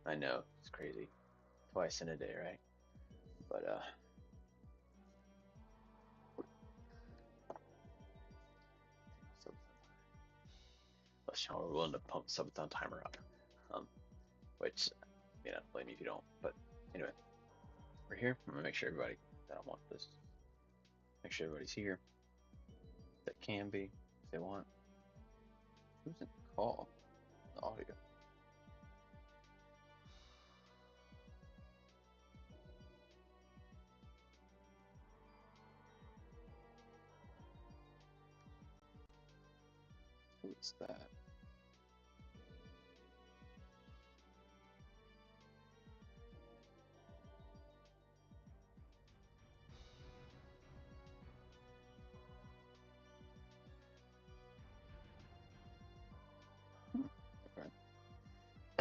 I know, it's crazy. Twice in a day, right? But so let's show we're willing to pump subathon timer up. Um, which blame me if you don't. But anyway, we're here. I'm gonna make sure everybody that I want this. Make sure everybody's here. That can be if they want. Who's in the call? The audio. Who is that?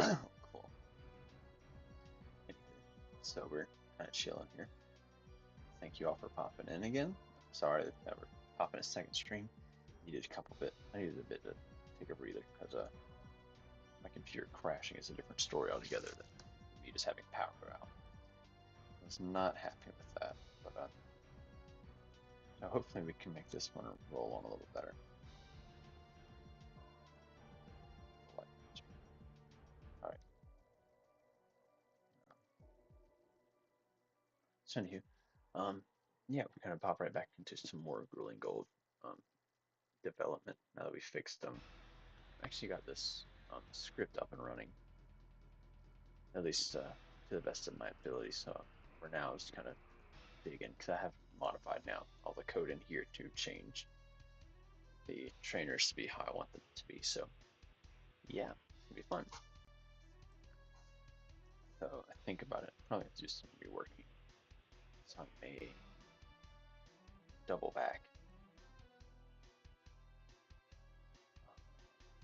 Okay. Cool. Anywho, so we're kind of chilling here. Thank you all for popping in again. Sorry that we're popping a second stream. Needed a couple bit. I needed a bit to take a breather because my computer crashing is a different story altogether than me just having power out. I was not happy with that, but now hopefully we can make this one roll on a little better. All right. So anywho, yeah, we kind of pop right back into some more Grueling Gold um, development now that we fixed them. Actually got this script up and running, at least to the best of my ability. So we're now just kind of digging because I have modified now all the code in here to change the trainers to be how I want them to be. So yeah, it's gonna be fun. So I think about it, probably have to do some reworking. So I may double back.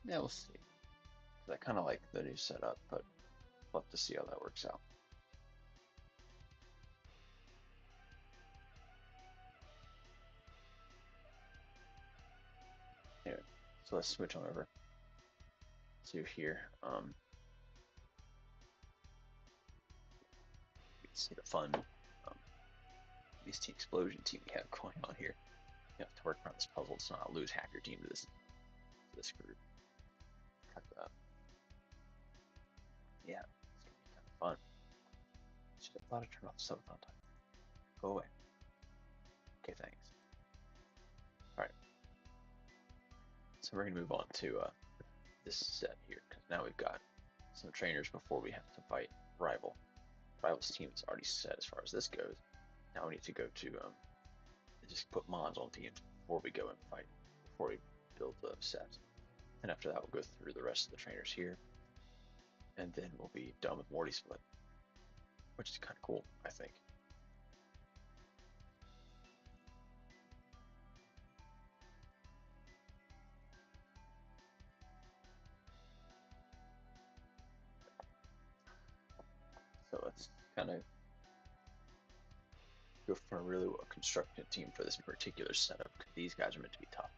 Yeah, we'll see. 'Cause I kind of like the new setup, but we'll have to see how that works out. Anyway, so let's switch on over to here. You can see the fun beastie explosion team we have going on here. You have to work around this puzzle to not lose half your team to this group. Cut that. Yeah, it's gonna be kind of fun. Should have thought to turn off the subathon time. Go away. Okay, thanks. All right, so we're gonna move on to this set here because now we've got some trainers before we have to fight rival. Rival's team is already set as far as this goes. Now we need to go to just put mods on teams before we go and fight, before we build the set. And after that, we'll go through the rest of the trainers here, and then we'll be done with Morty Split, which is kind of cool, I think. So let's kind of go for a really well constructed team for this particular setup because these guys are meant to be tough.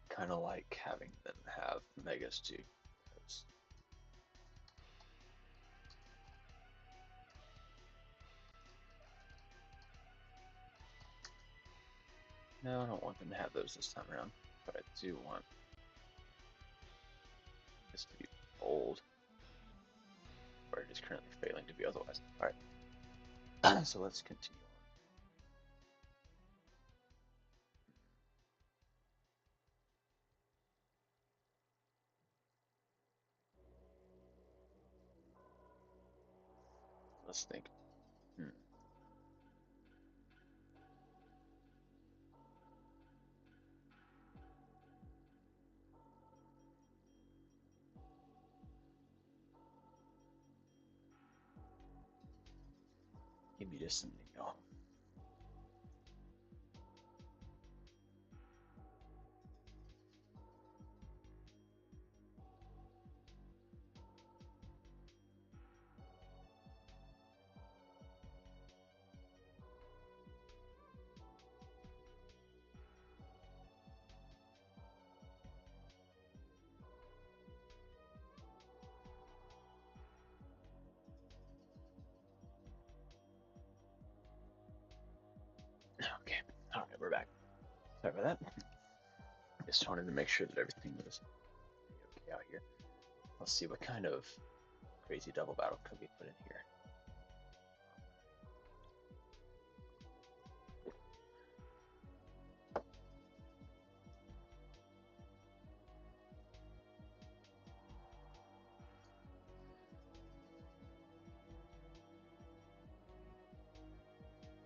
Kind of like having them have megas too. No, I don't want them to have those this time around, but I do want this to be bold, where it is currently failing to be otherwise. All right, so let's continue on. Let's think. Hmm. Give me just something, y'all. Sorry about that. Just wanted to make sure that everything was okay out here. Let's see what kind of crazy double battle could we put in here.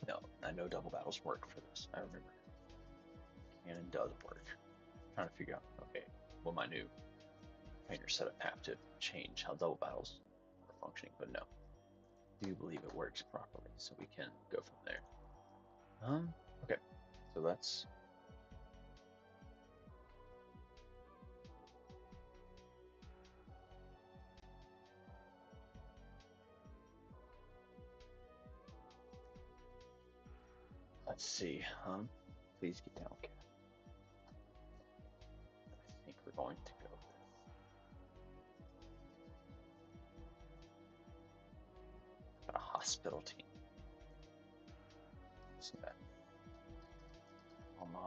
No, I know double battles work for this. I remember. Cannon does work. I'm trying to figure out, okay, will my new trainer setup have to change how double battles are functioning? But no, I do believe it works properly, so we can go from there. Okay, so let's see. Please get down, cat. I think we're going to go with a hospital team. So that all my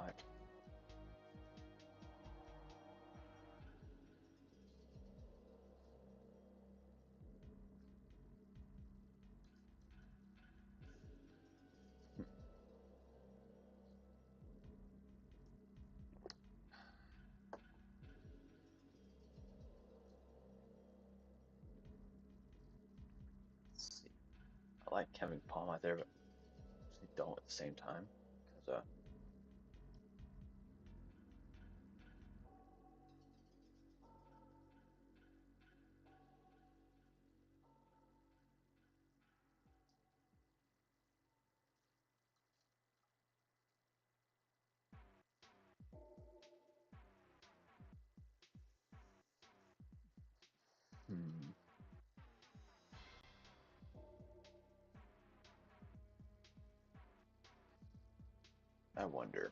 let's see. I like having Palm out there, but I don't at the same time because I wonder.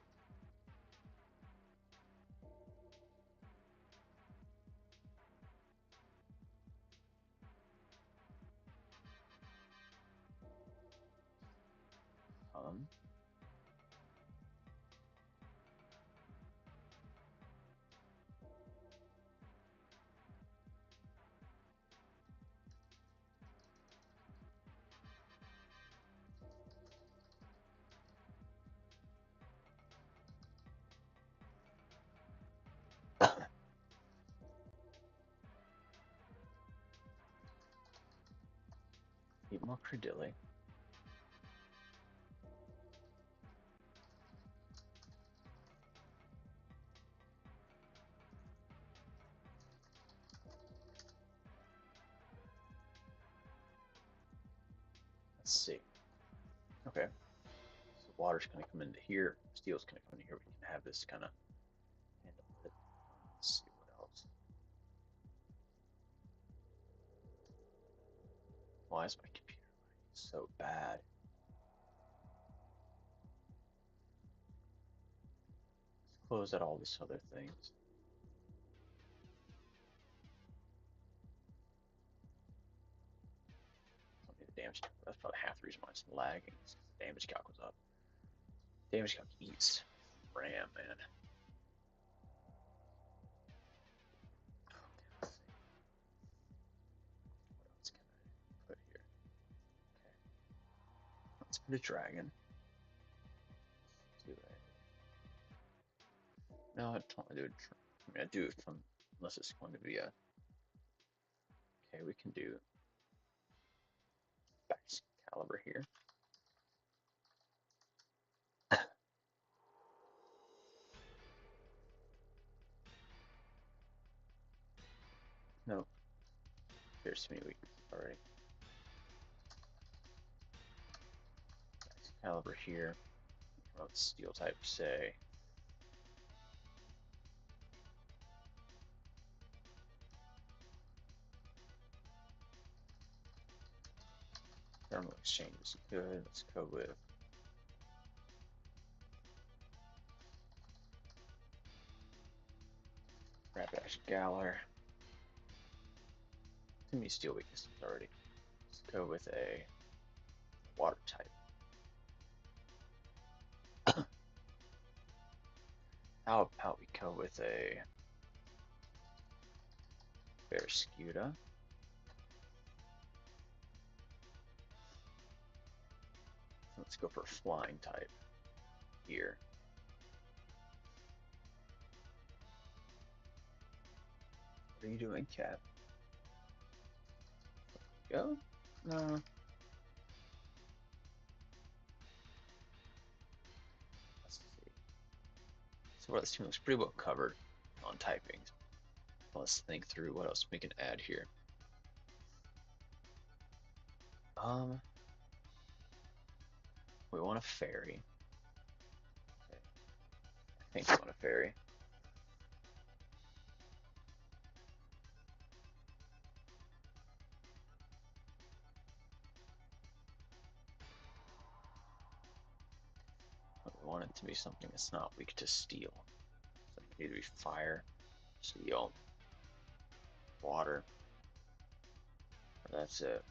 Um, Eat more Credilli. Let's see. Okay. So water's going to come into here. Steel's going to come into here. We can have this kind of handle it. Let's see what else. Why is my computer so bad? Let's close out all these other things. Don't need the damage. That's probably half the reason why it's lagging. It's the damage calc was up. Damage calc eats RAM, man. Let's see. What else can I put here? Okay. Let's put a dragon. Do a. No, I don't want to do it. I mean, I do it from unless it's going to be a. Okay, we can do back caliber here. No, there's too many weaknesses already. Back caliber here. Come up with steel type, say. Thermal exchange is good. Let's go with rapid action Galler. Too many steel weaknesses already. Let's go with a water type. How about we go with a Bearscuda? Let's go for flying type here. What are you doing, cat? Go? No. Let's see. So this team looks pretty well covered on typings. Let's think through what else we can add here. We want a fairy. Okay. I think we want a fairy. But we want it to be something that's not weak to steel. So it needs to be fire, steel, water. That's it.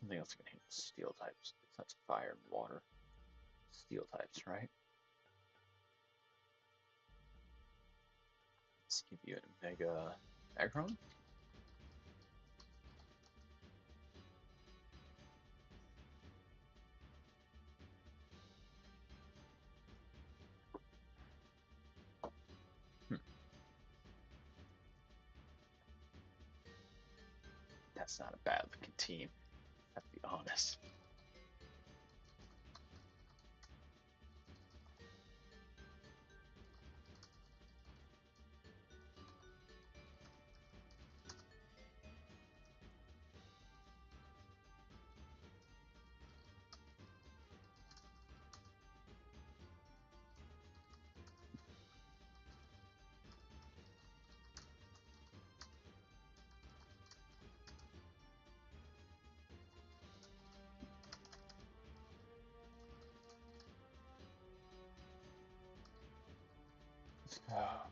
Something else can hit steel types. That's fire and water. Steel types, right? Let's give you a Mega Aggron. That's not a bad looking team, I have to be honest. Oh.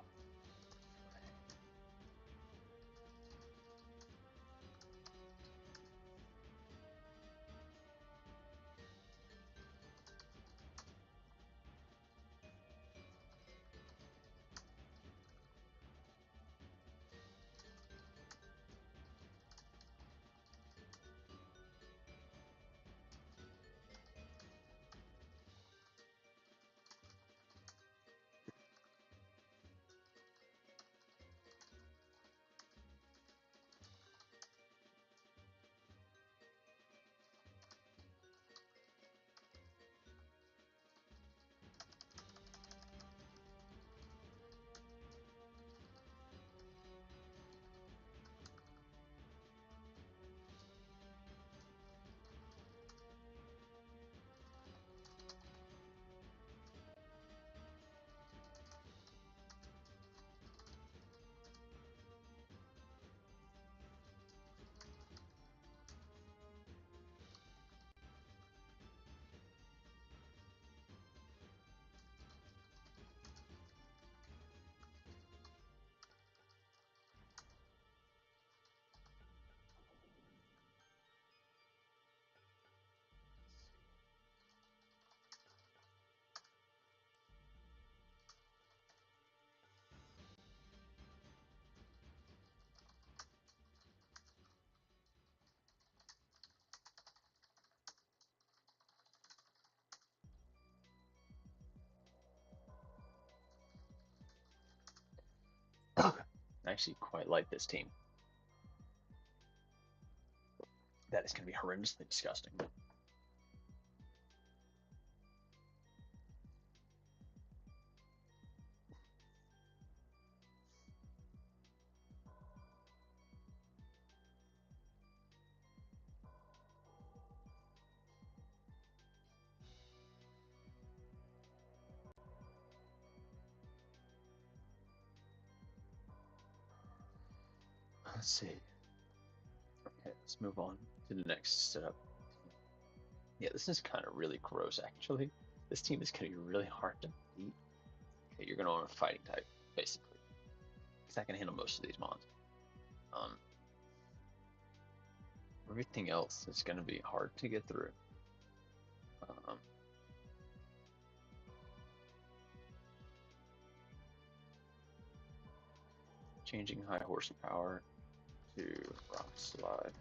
I actually quite like this team. That is going to be horrendously disgusting. Let's see. Okay, let's move on to the next setup. Yeah, this is kind of really gross, actually. This team is going to be really hard to beat. Okay, you're going to want a fighting type, basically. Because I can handle most of these mons. Um, Everything else is going to be hard to get through. Changing high horsepower to rock slide.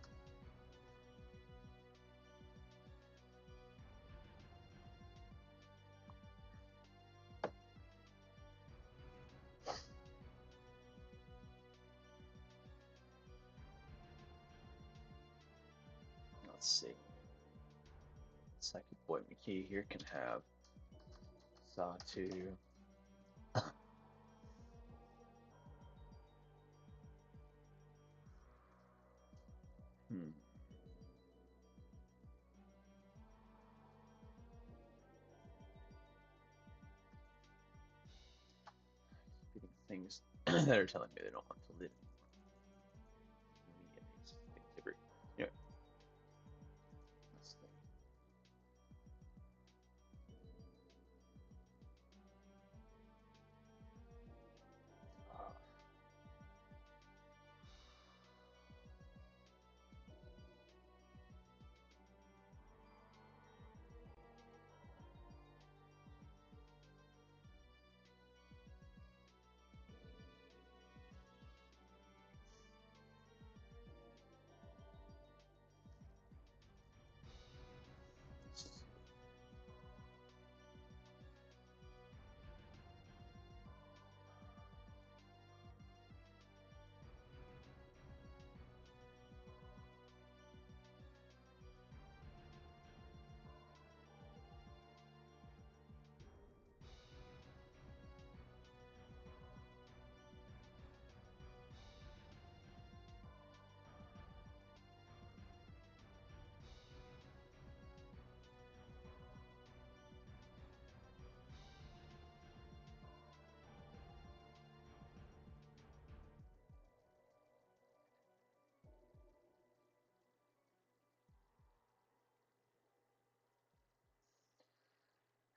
Let's see. Psychic Boy McKee here can have Sawtooth. Getting things that are telling me they don't want to live anymore. These things agree. Anyway, let's think.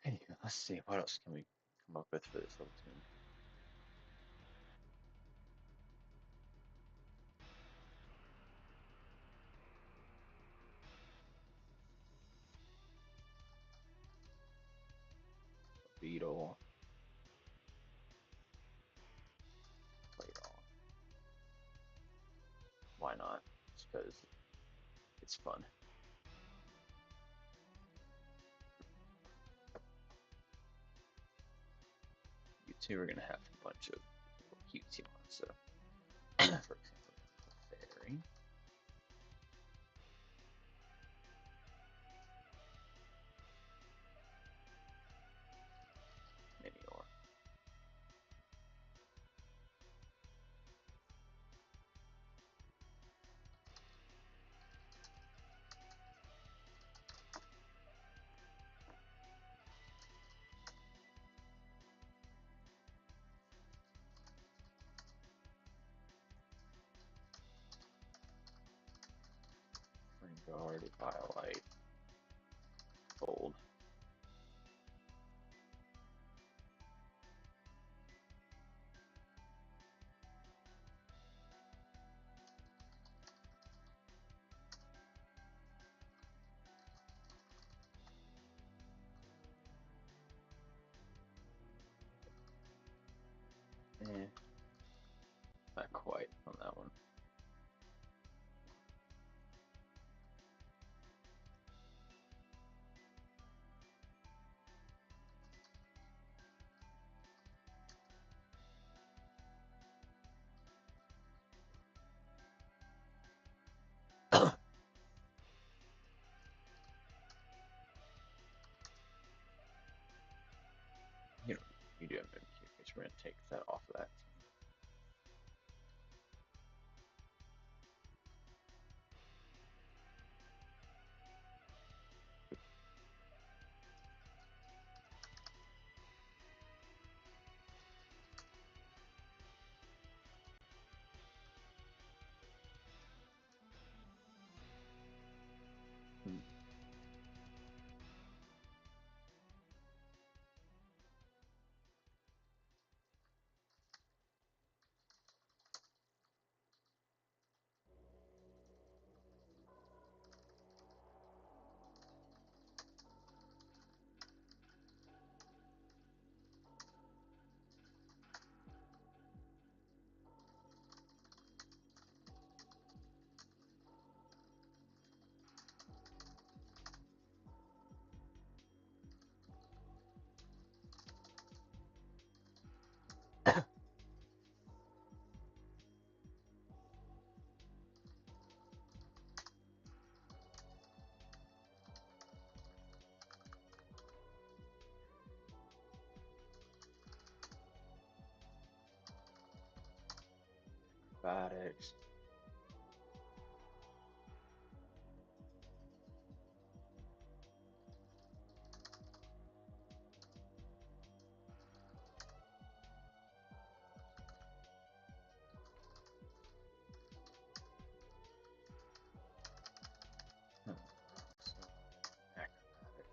Anyway, let's see. What else can we come up with for this little team? Beetle. Play it all. Why not? Just because it's fun. You two are gonna have a bunch of cutesy ones. So, for example, fairy. Minior. Guard, Firelight, Gold. Eh, not quite on that one. You know, you do have MQ, because we're gonna take that off of that Acrobatics. Hmm. So, acrobatics.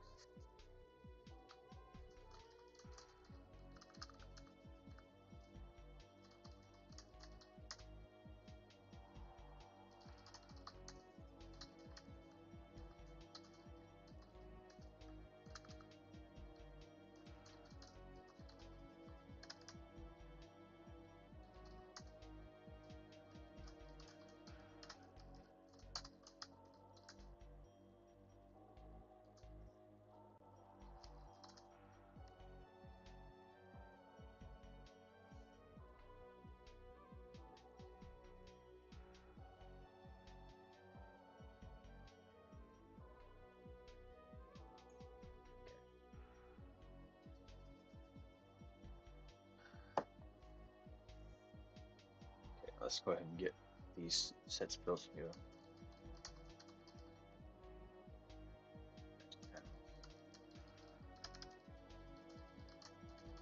Okay, let's go ahead and get these sets built to you.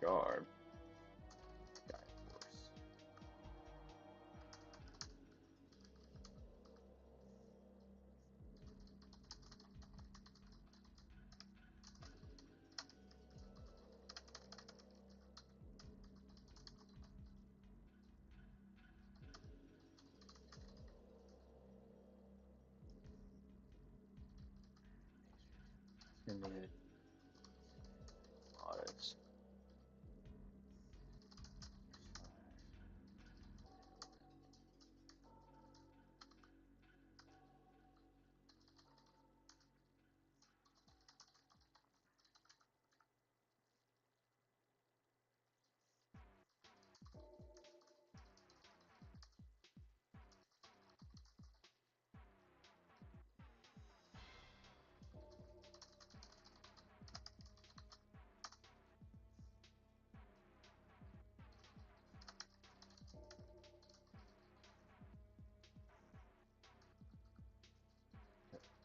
Guard. Guide force. Timid. Modest.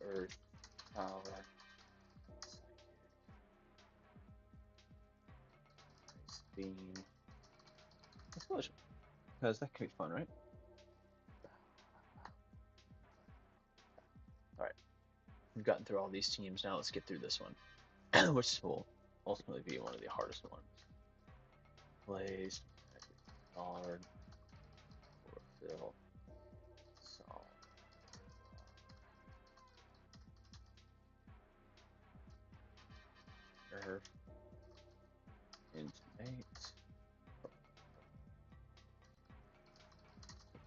Earth. Power. Beam. Explosion. Because that could be fun, right? Alright. We've gotten through all these teams. Now let's get through this one, which will ultimately be one of the hardest ones. Blaze. Guard. Chlorophyll. Salt. Earth. Intimate.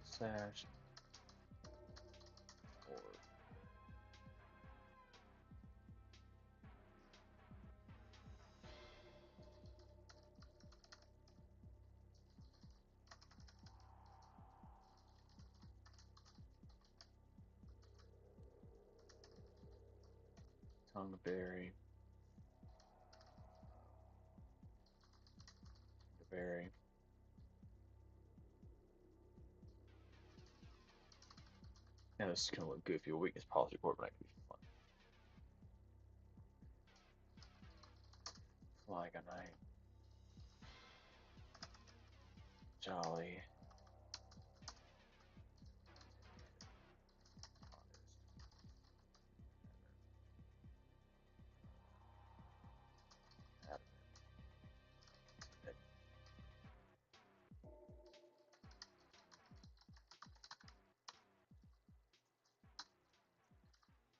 Sash. Or tongueberry. Berry. Yeah, this is gonna look goofy. Weakness policy core, but that could be fun. Flagonite. Jolly.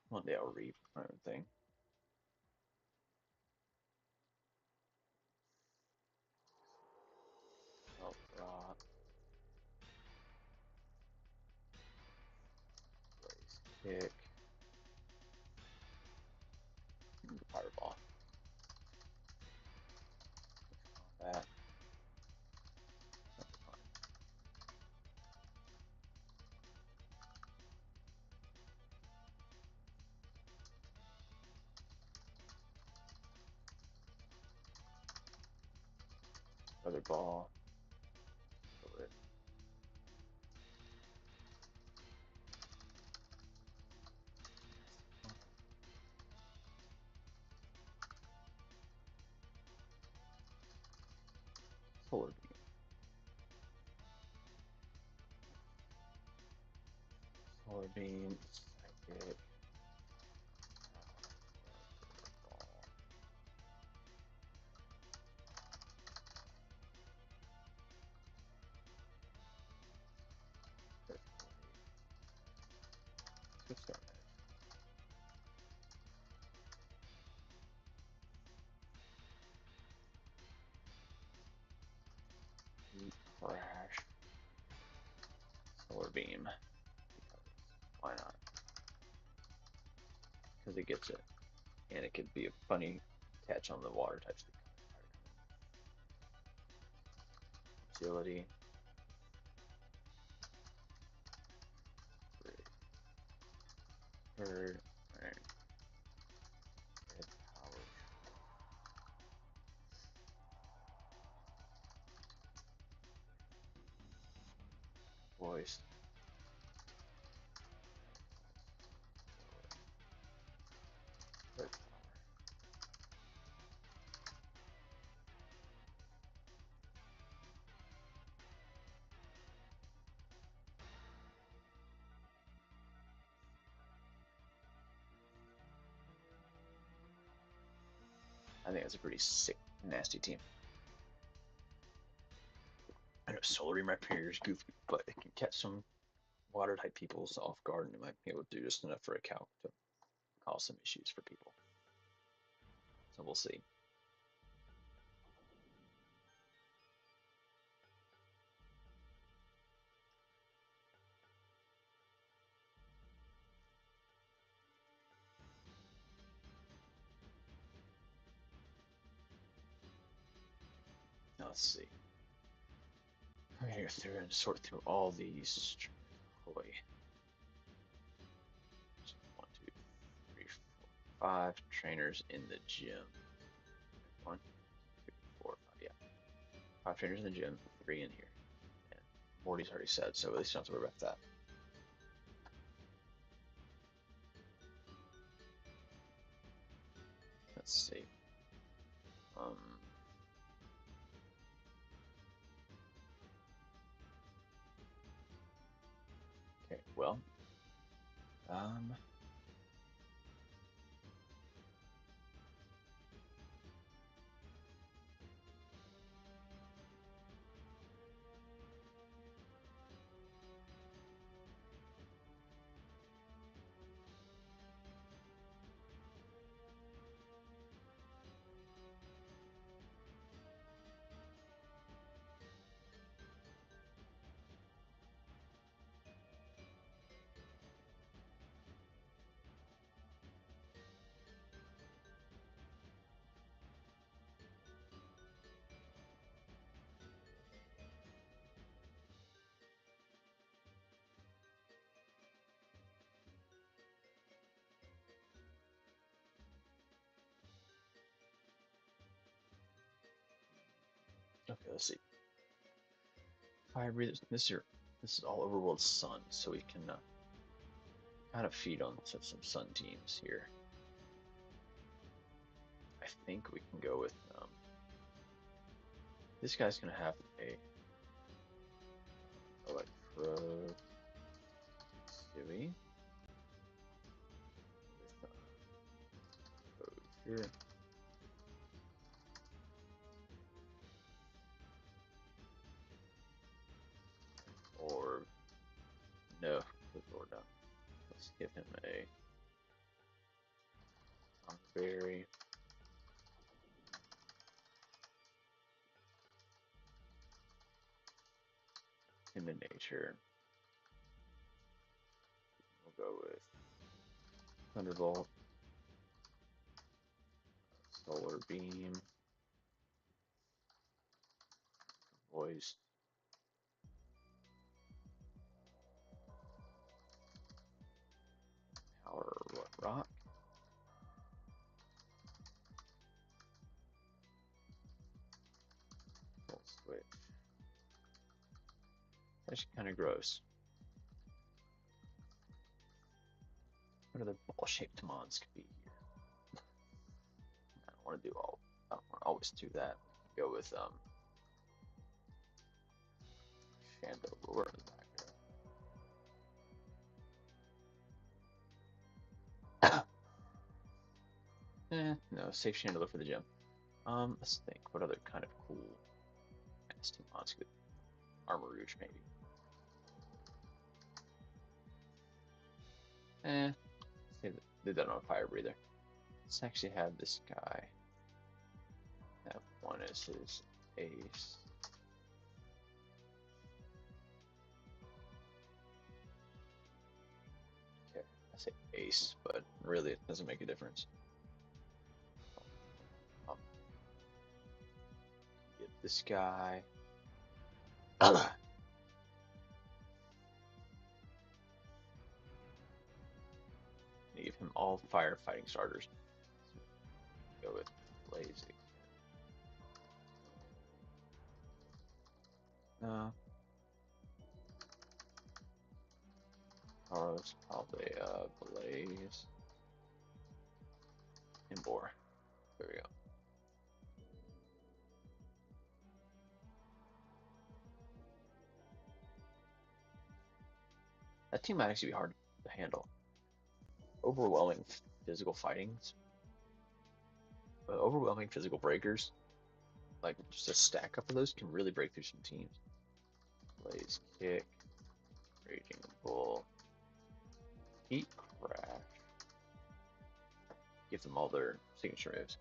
One day I'll read my own thing. Salt rock. Blaze kick. Fireball. That. Another ball. Solar beam. Solar beam. Psychic. Let's start. Crash. Solar beam. Why not? Because it gets it. And it could be a funny catch on the water type speed. Agility. Bird. Alright. Red power. Voice. Red power. I think that's a pretty sick, nasty team. I know Solar Beam Riptide is goofy, but it can catch some water type people off guard, and it might be able to do just enough for a calc to cause some issues for people. So we'll see. Now let's see. I'm gonna go through and sort through all these. Boy. 1, 2, 3, 4, 5 trainers in the gym. 1, 2, 4, 5. Yeah, 5 trainers in the gym, 3 in here. And Morty's already said, so at least don't have to worry about that. Let's see. Okay, well, okay, let's see. Fire breathers. This is all overworld sun, so we can kind of feed on some sun teams here. I think we can go with this guy's gonna have a electro Stewie with here. Or no, good lord no. Let's give him a berry. Human nature. We'll go with Thunderbolt, Solar Beam, Voice, Power Rock, Full Switch. That's kind of gross. What other ball-shaped mons could be here? I don't want to do all. I don't want to always do that. Go with Chandelure in the background. No, safe chandelier for the gym. Let's think. What other kind of cool nasty mods could Armor Rouge maybe? They don't know a fire breather. Let's actually have this guy have one as his ace. Okay, I say ace, but really it doesn't make a difference. Get this guy. Give him all firefighting starters. Go with Blaze. No. Carlos, probably Blaze and Boar. There we go. That team might actually be hard to handle. Overwhelming physical fightings, overwhelming physical breakers. Like just a stack up of those can really break through some teams. Blaze kick, Raging Bull, Heat Crash. Give them all their signature moves.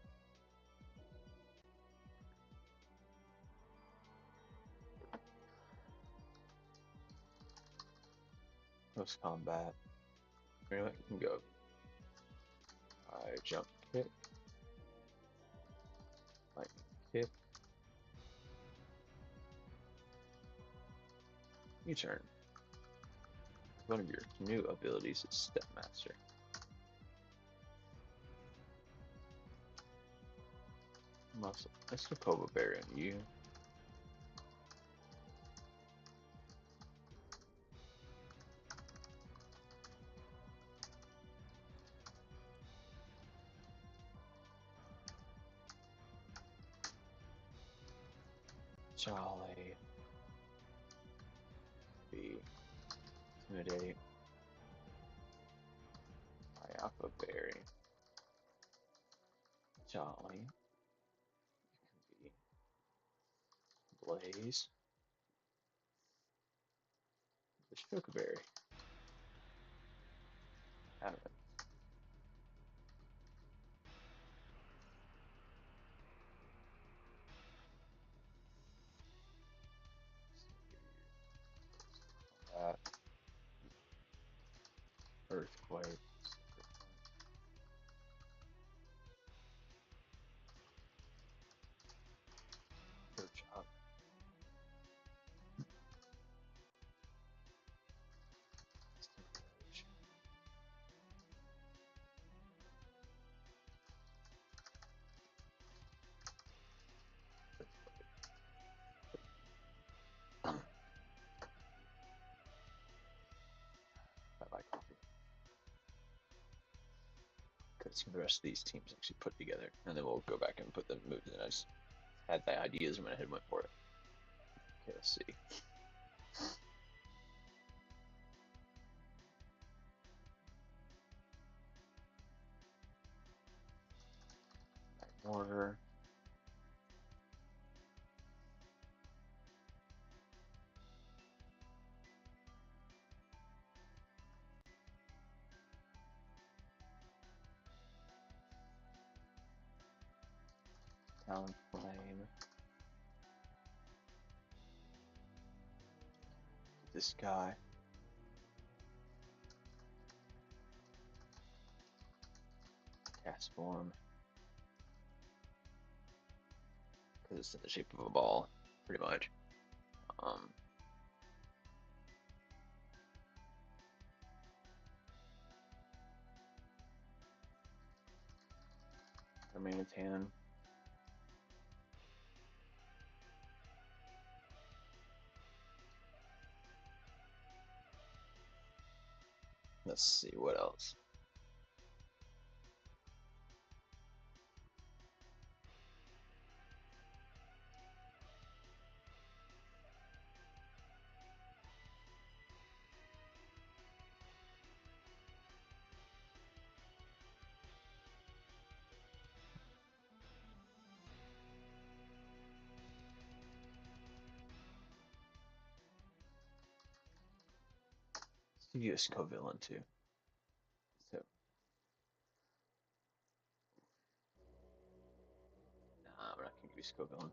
Close combat. Anyway, you can go. I jump kick, lightning kick. U-turn. One of your new abilities is Step Master. Muscle. Let's go Pobo Berry on you. Jolly. Be Intimidate. Alpha Berry. Jolly. You can be Blaze. The Chocoberry. Adamant. That. Earthquake. Perch up. I like coffee. Because the rest of these teams actually put together, and then we'll go back and put the moves in. I just had the ideas and went ahead and went for it. Okay, let's see. Mortar. Talon Flame. This guy. Cast Form. Because it's in the shape of a ball, pretty much. Manatan. Let's see what else. give you a Scoville too. So, nah, we're not gonna give you Scoville.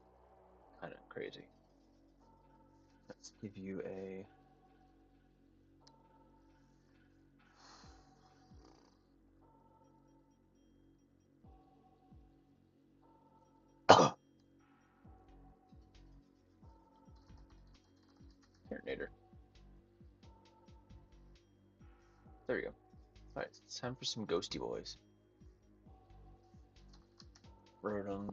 Kind of crazy. Let's give you a. Terminator. There we go. Alright, it's time for some ghosty boys. Rotom.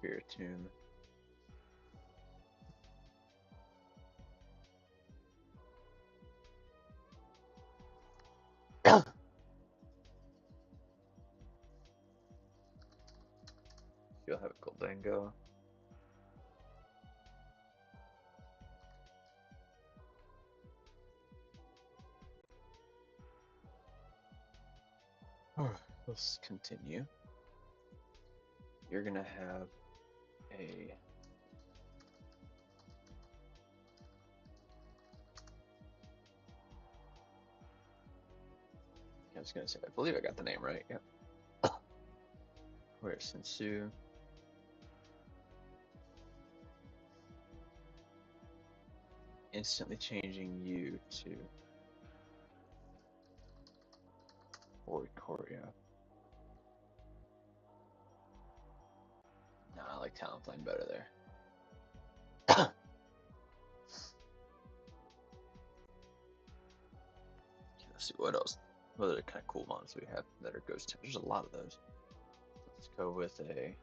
Spiritomb. You'll have a Goldango. Let's continue. You're gonna have a. I was gonna say, I believe I got the name right. Yep. Where's Sensu? Instantly changing you to Oricorio. Nah, I like Talonflame better there. Let's see what else. What other kind of cool mons we have that are ghost types? There's a lot of those. Let's go with a.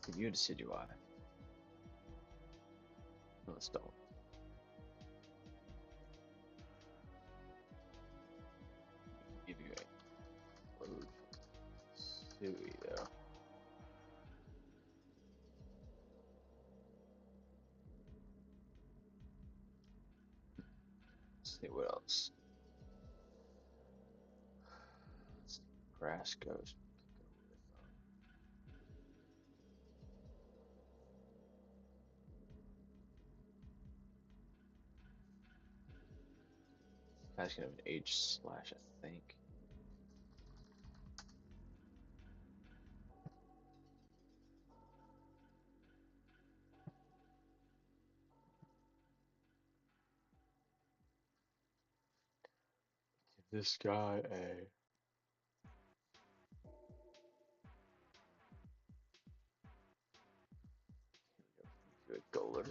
Give you a Decidueye. Let's don't. Give you a load. Sui though. Let's see what else. Grass Ghost. Guy's gonna have an H slash, I think. Give this guy a. Good Golder.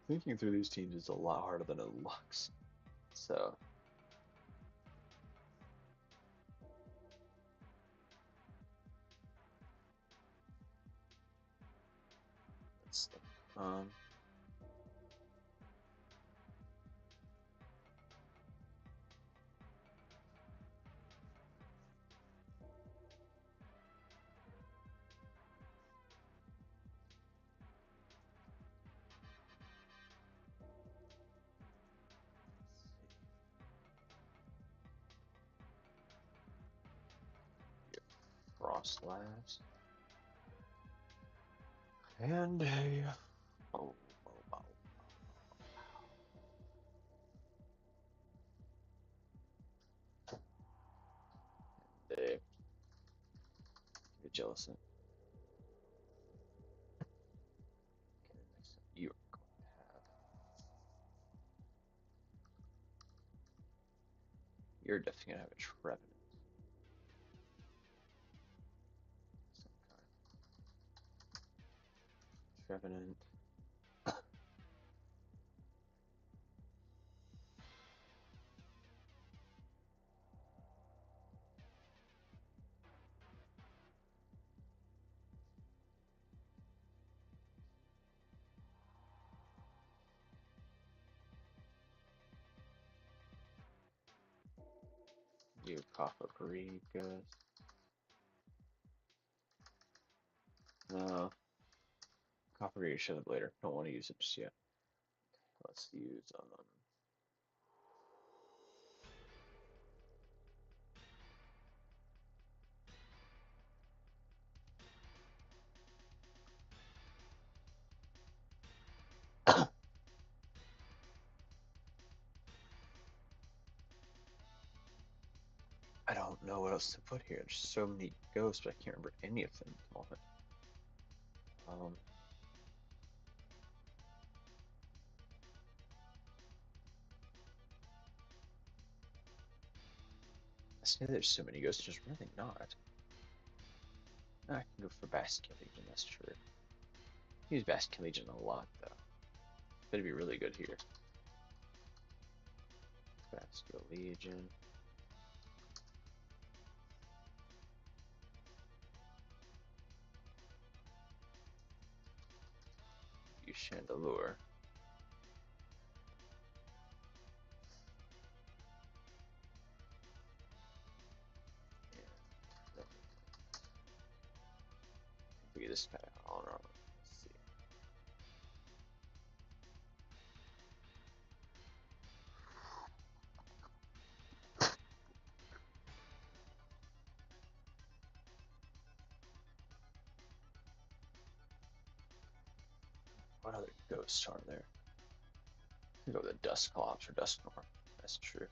Thinking through these teams is a lot harder than it looks. So. Let's, um. Frost Labs. And a. Oh, a Jellicent. Okay, next up you're going to have. You're definitely going to have a Trevenant. Trevenant. You Paprika. No, Paprika should have later. Don't want to use it just yet. Let's use I don't know what else to put here. There's so many ghosts, but I can't remember any of them at the moment. I say there's so many ghosts, there's really not. I can go for Bastion Legion, that's true. Use Bastion Legion a lot, though. Better be really good here. Bastion Legion. Use Chandelure. We get this guy all around. Let's see. What other ghosts are there? We can go with the Dusclops or Dusknor. That's true.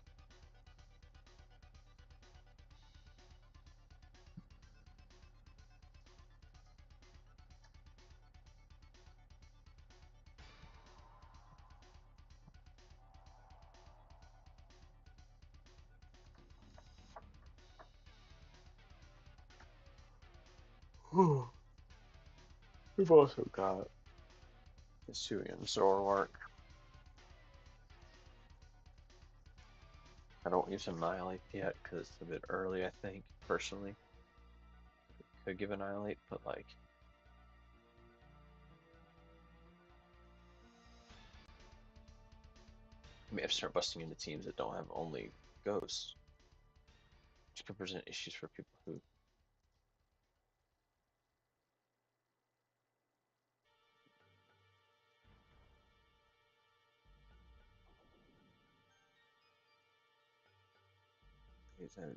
We've also got Hisuian Zoroark. I don't use Annihilate yet because it's a bit early, I think, personally. Could give Annihilate, but like. I may have to start busting into teams that don't have only ghosts, which could present issues for people who.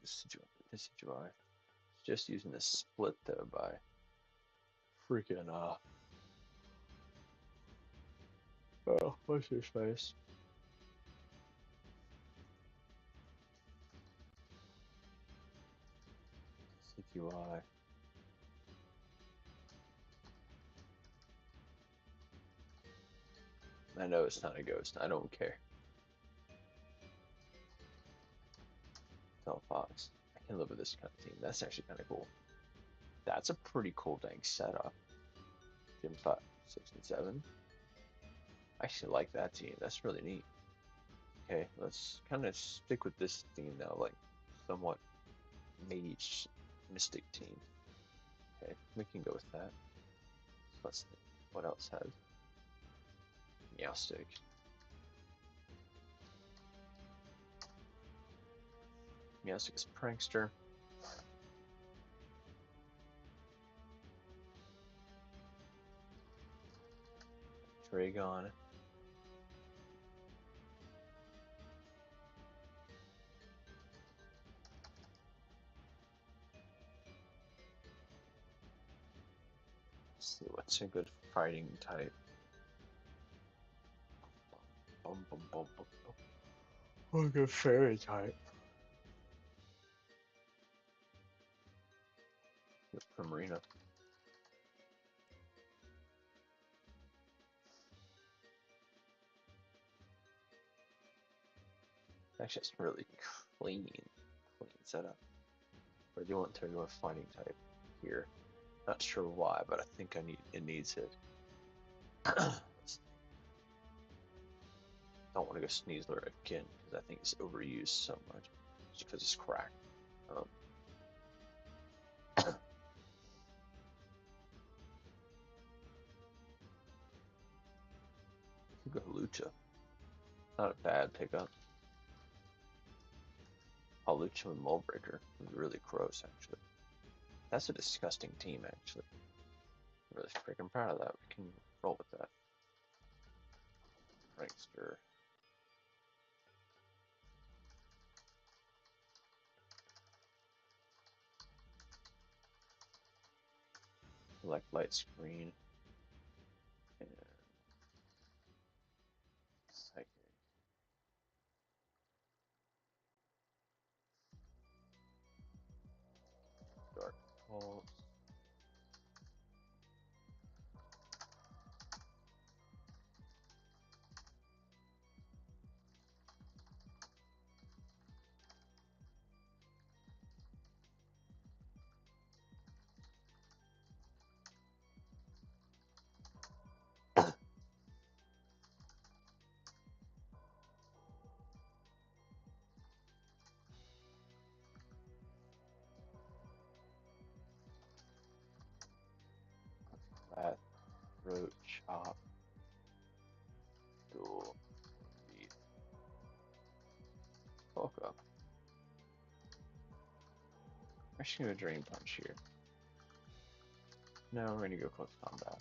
This UI. It's just using the split though by freaking oh, what's your face? CQI. I know it's not a ghost. I don't care. Tell Fox. I can live with this kind of team. That's actually kind of cool. That's a pretty cool dang setup. Gym 5, 6, and 7. I actually like that team. That's really neat. Okay, let's kind of stick with this theme now, like somewhat mage mystic team. Okay, we can go with that. So let's think. What else has Meowstic? Meowstic is Prankster. Dragon. Let's see what's a good fighting type. Oh, good fairy type. Primarina. Actually, it's really clean setup. Or do you want to go with fighting type here? Not sure why, but I think it needs it. Don't want to go Sneasler again because I think it's overused so much. Just because it's cracked. Go Lucha. Not a bad pickup. Palucha and Moldbreaker. It was really gross, actually. That's a disgusting team, actually. I'm really freaking proud of that. We can roll with that. Prankster. Select light screen. And psychic. Dark pulse. Flat throat chop. Dual beat. Bulk up. Actually, gonna drain punch here. No, we're gonna go close combat.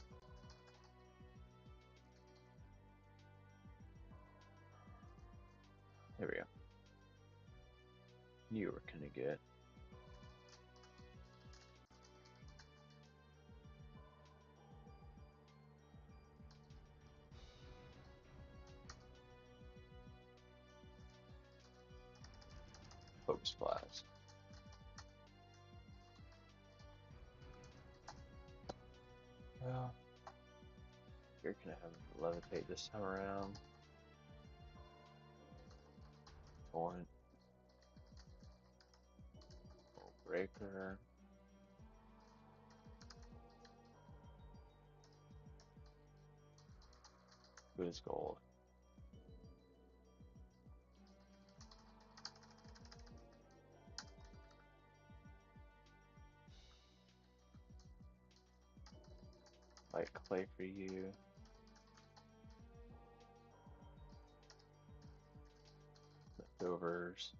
There we go. You were gonna get. Focus blast. Well, you're gonna have levitate this time around. Torrent. Breaker. Good as gold. Light clay for you. Leftovers.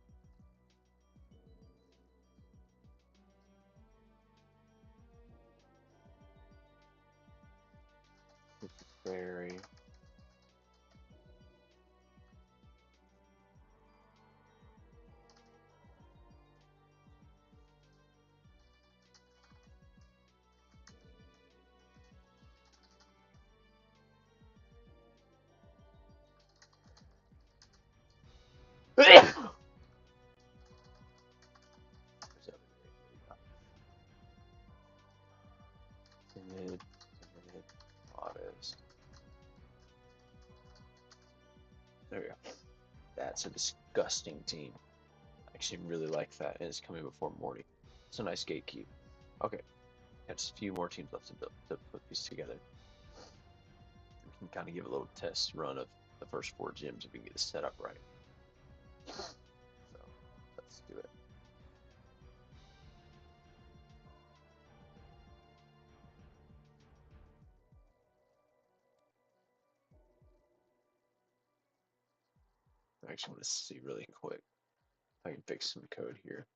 Berry. Timid, timid, modest. There we go. That's a disgusting team. I actually really like that, and it's coming before morning. It's a nice gatekeep. Okay, got just a few more teams left to build to put these together. We can kind of give a little test run of the first 4 gyms if we can get it set up right. So let's do it. I actually want to see really quick if I can fix some code here.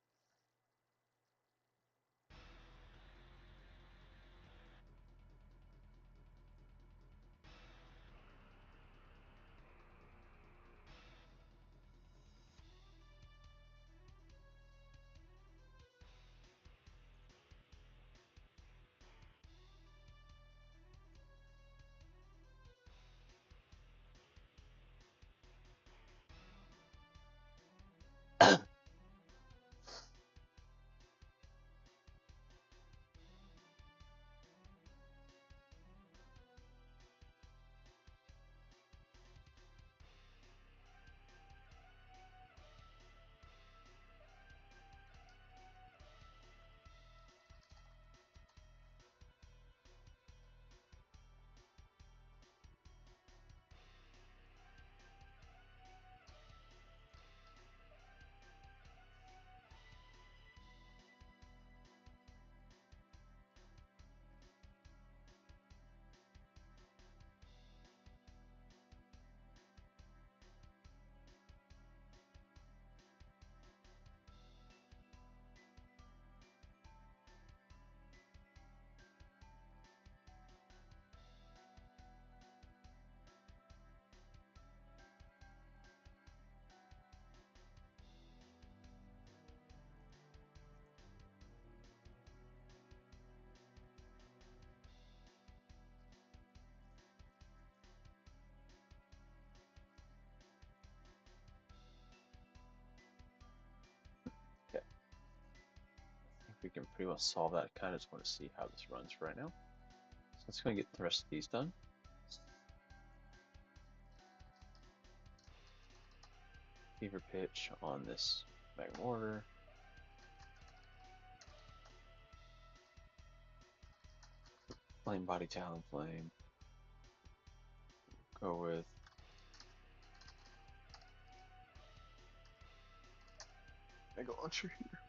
can pretty well solve that. I kind of just want to see how this runs for right now. So let's go and get the rest of these done. Fever pitch on this Mega Mortar. Flame body talon flame. Go with Mega launcher here.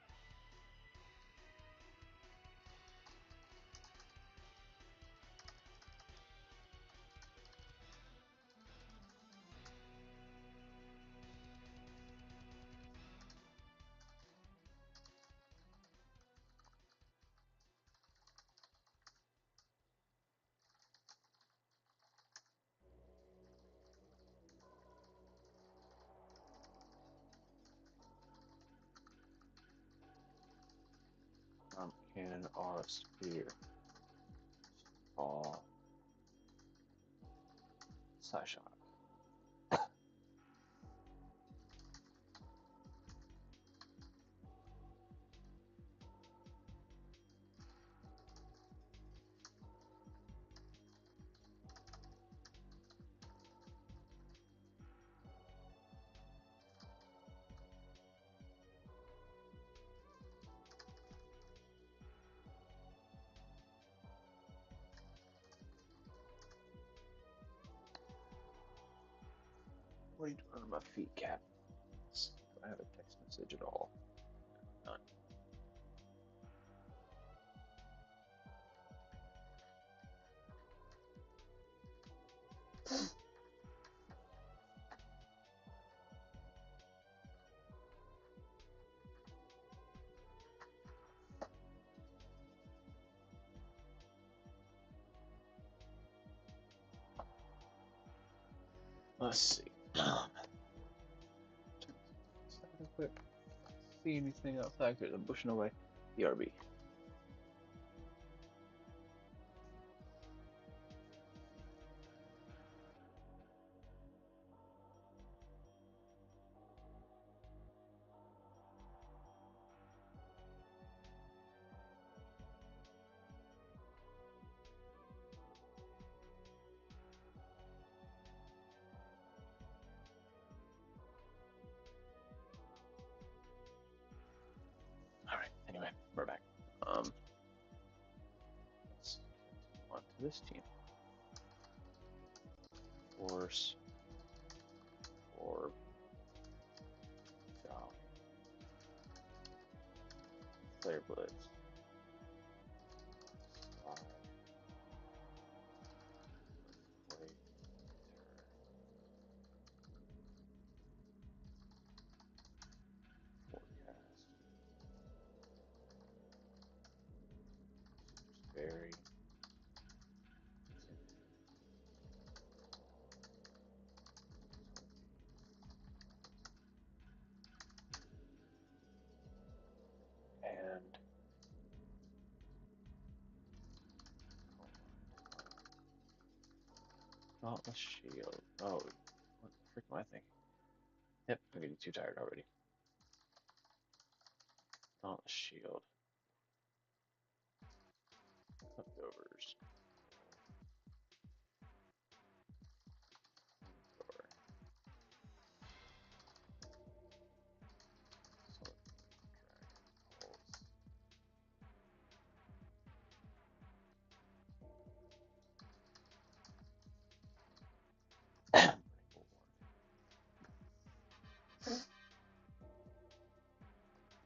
Cannon, aura spear, fall, side shot. What are you doing on my feet, Cap? Do I have a text message at all? None. Let's see. Quick. See anything outside? There's a bushing away. BRB. All right. Anyway, we're back. Let's continue on to this team. Force, Orb, Job, Flare Blitz, Slide, Earthquake, Forecast, Berry, and Dauntless Shield. Oh, what the frick am I thinking? Yep, I'm getting too tired already. Dauntless Shield. Leftovers. Or Solid Dragon Pulse.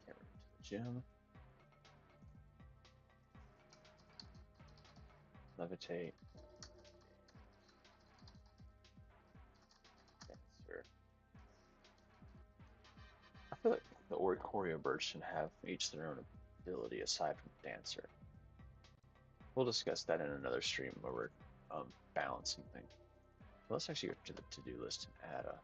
Camera to the gym. Levitate. Dancer. I feel like the Oricorio birds should have each their own ability aside from Dancer. We'll discuss that in another stream where we're balancing things. But let's actually go to the to-do list and add a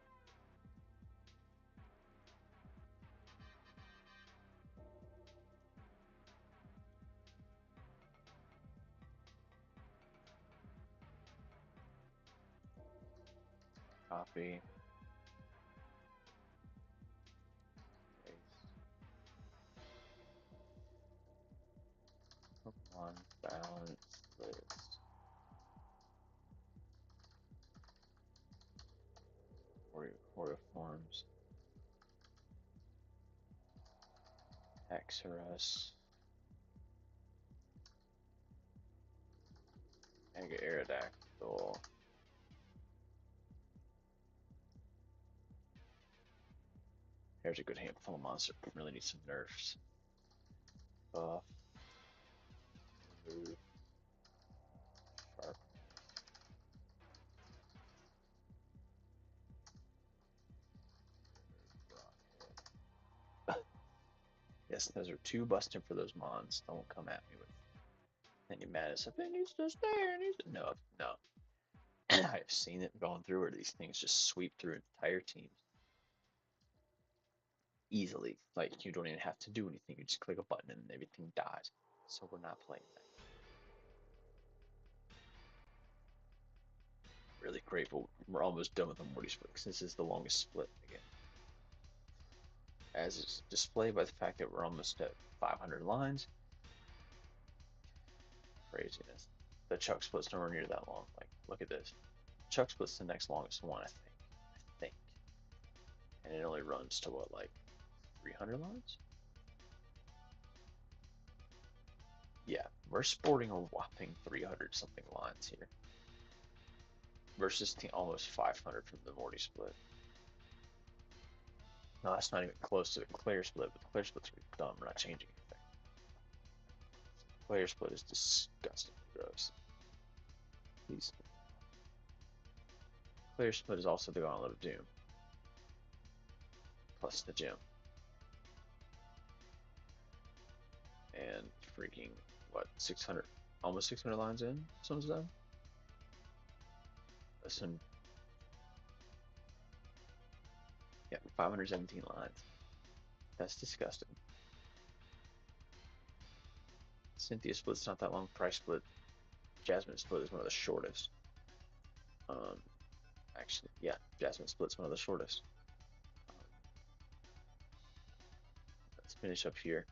copy. Paste. Hortiforms, Axorus, Mega Aerodactyl. There's a good handful of monster. Really need some nerfs. Buff. Move. Sharp. Yes, those are two busting for those mons. Don't come at me with any madness. It needs to stay. It needs to... No, no. I've seen it gone through where these things just sweep through entire teams easily. Like you don't even have to do anything. You just click a button and everything dies. So we're not playing that. Really grateful. We're almost done with the Morty split because this is the longest split again. As is displayed by the fact that we're almost at 500 lines. Craziness. The Chuck split's nowhere near that long. Like, look at this. Chuck split's the next longest one, I think. And it only runs to what, like 300 lines? Yeah, we're sporting a whopping 300 something lines here. Versus almost 500 from the Morty split. No, that's not even close to the Claire split, but the Claire split's dumb. We're not changing anything. Claire split is disgusting gross. Please. Claire split is also the Gauntlet of Doom. Plus the gem. And freaking, what, 600, almost 600 lines in? This one's done? This one, yeah, 517 lines. That's disgusting. Cynthia split's not that long. Price split, Jasmine split is one of the shortest. Actually, yeah, Jasmine split's one of the shortest. Let's finish up here.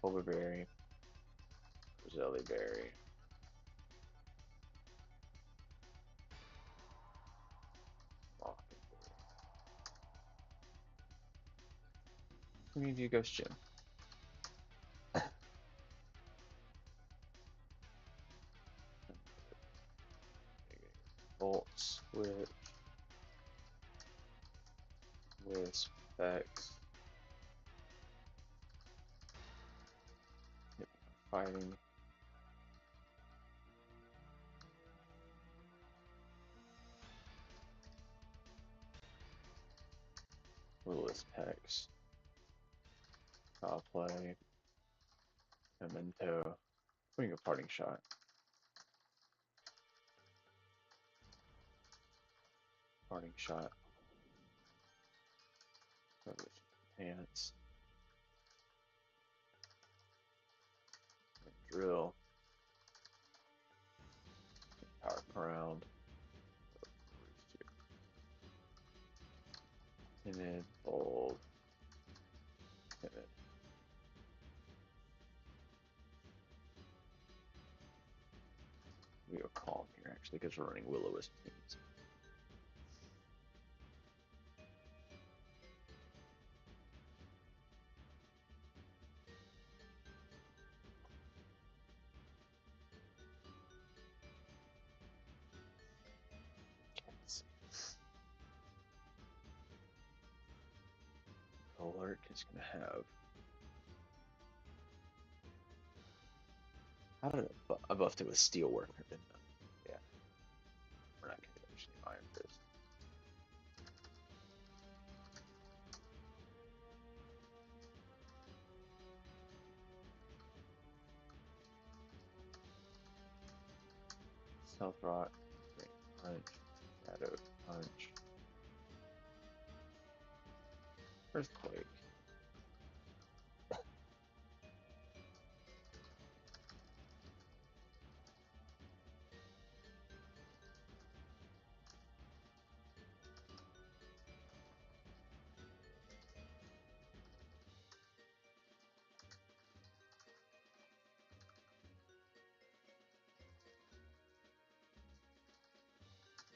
Overberry, Roselli Berry. Who need you, Ghost Gym? Volt switch with specs. Fighting. Willis Pex. Foul play. Memento. Putting a parting shot. Parting shot. Pants. Drill. Power round. Timid. Bold. Timid. We go calm here actually because we're running Will-O-Wisp teams. Alert is going to have. How did I buffed it with Steel Worker, didn't I? Yeah. We're not going to use any Iron Fist. Stealth Rot, Great Punch, Shadow Punch, Earthquake.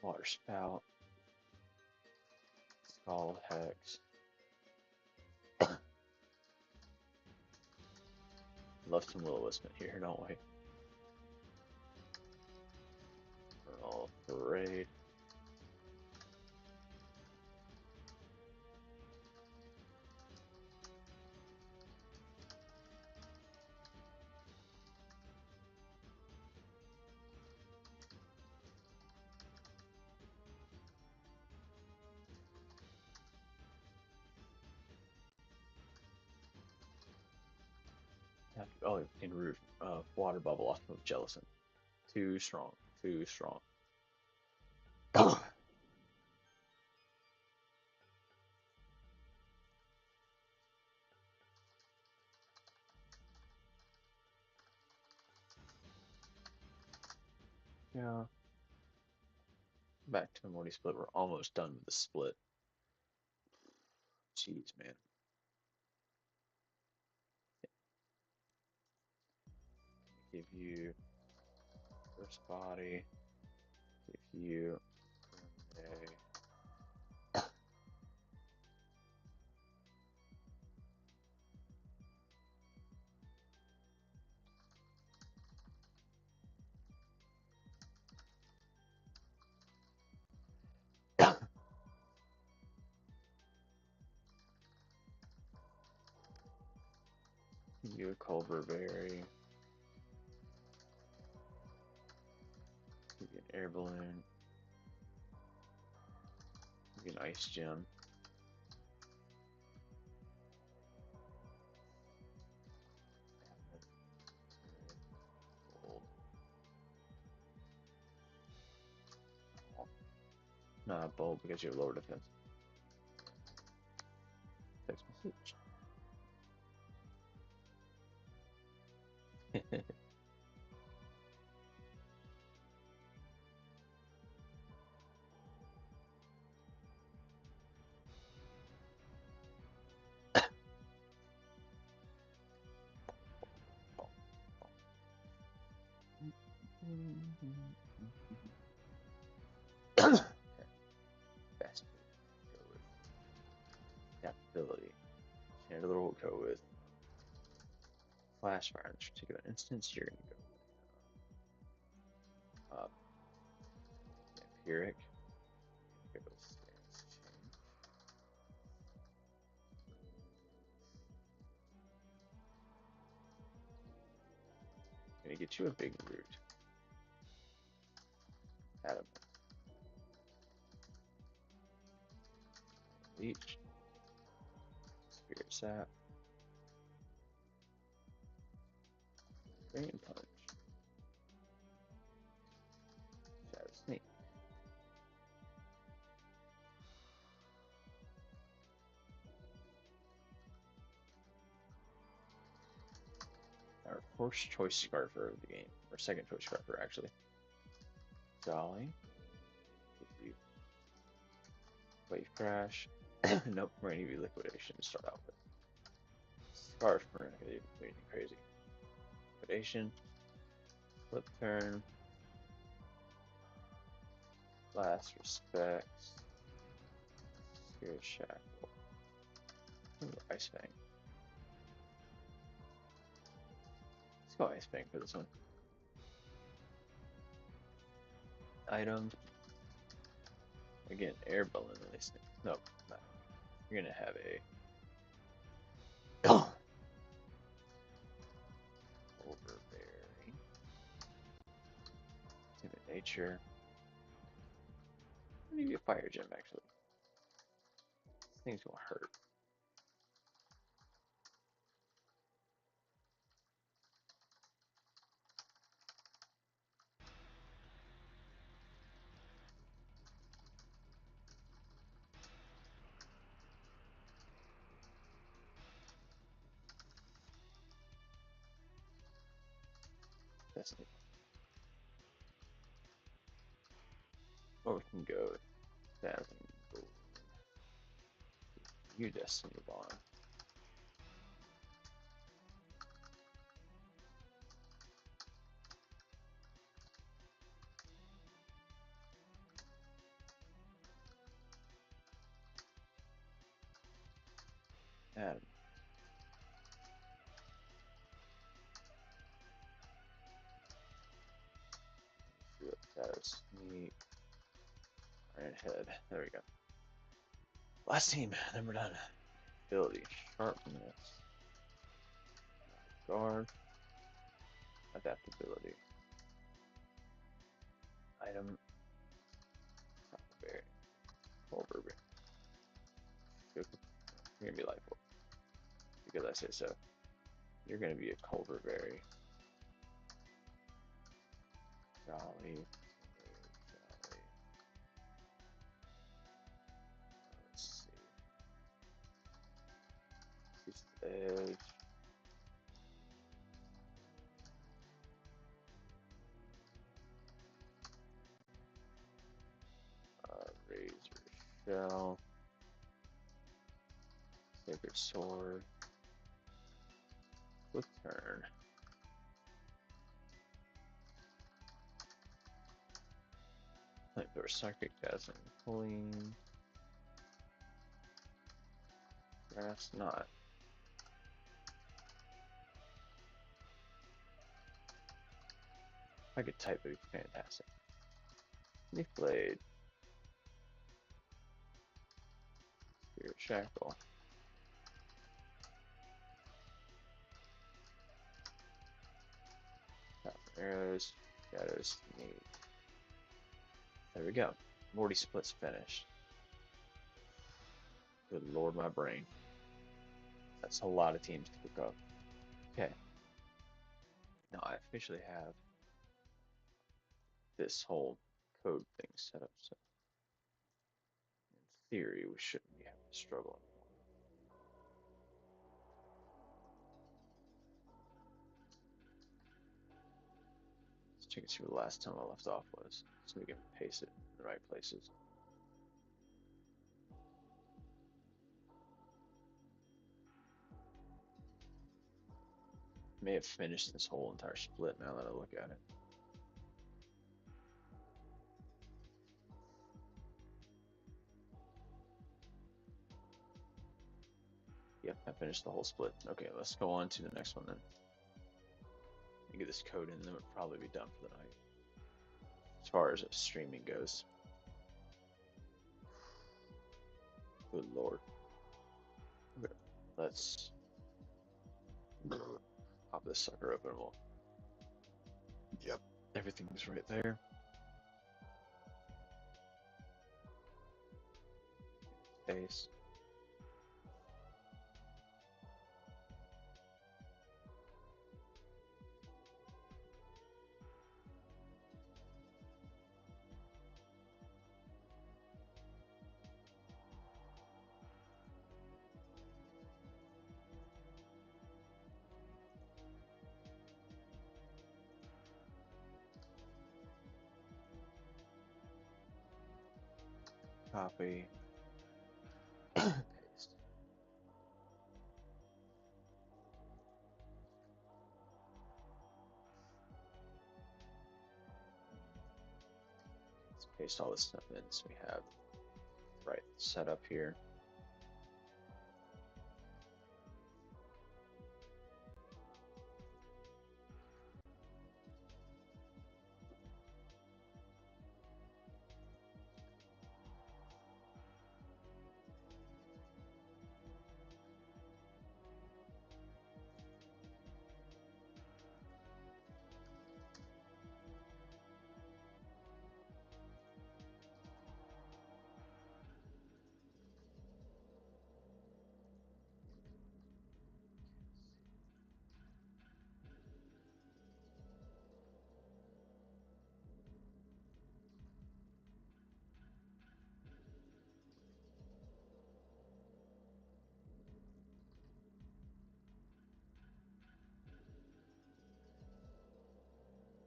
Water spout. Scald hex. Love some will-o-wisp here, don't we? All parade. Oh, in root, water bubble off of gelatin. Too strong. Too strong. Yeah. Back to a Morty split. We're almost done with the split. Jeez, man. Give you first body. Give you you a Culver Berry. Give you an air balloon. Give you an ice gem. Gold. Not bold because you have lower defense. Text message. Best go with adaptability. Chandler will go with Flash Fire. In this particular instance, you're gonna go Vampiric. Go with Stance Change. Gonna get you a big root. Adam. Leech. Spirit Sap. Rain Punch. Shadow Snake. Our first choice Scarfer of the game. Or second choice Scarfer, actually. Dolly. Give you Wave Crash. Nope, we're gonna give you Liquidation to start out with. Scarf, we're not gonna do anything crazy. Liquidation. Flip turn. Last Respects. Spirit Shackle. Ooh, Ice Fang. Let's go Ice Fang for this one. Item. Again, air balloon release. No, no. You're gonna have a Overbearing. Timid Nature. Maybe a Fire Gem actually. This thing's gonna hurt. Destiny. Or we can go Dazzling Gold. You Destiny Bond. Adam. Status, neat. Right head. There we go. Last team, then we're done. Ability, sharpness, guard, adaptability. Item, berry, Culverberry. You're gonna be life orb because I say so. You're gonna be a Culverberry. Jolly, jolly. Let's see. It's the edge. Razor shell. Sacred sword. Quick turn. Flamethrower, psychic dazzling, clean. Grass knot. If I could type, it'd be fantastic. Leaf blade. Spirit shackle. Arrows. Shadows. Neat. There we go. Morty split's finished. Good lord, my brain. That's a lot of teams to pick up. Okay. Now I officially have this whole code thing set up, so in theory we shouldn't be having to struggle anymore. Let's check and see where the last time I left off was, so we can paste it in the right places. May have finished this whole entire split now that I look at it. Yep, I finished the whole split. Okay, let's go on to the next one then. Get this code in, and then we'll probably be done for the night. As far as streaming goes. Good lord. Okay, let's pop this sucker open. We'll. Yep, everything's right there. Paste. Copy. Paste. Let's paste all this stuff in so we have the right setup here.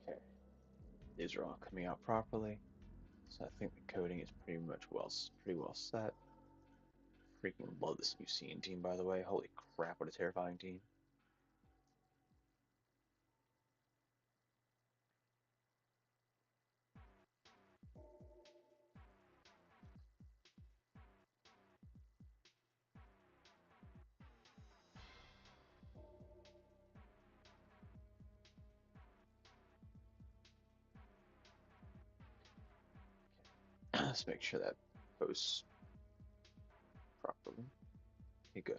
Okay, these are all coming out properly. So I think the coding is pretty well set. Freaking love this new scene team, by the way. Holy crap, what a terrifying team. Let's make sure that posts properly. Okay, good.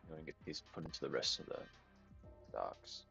We're going to get these put into the rest of the docs.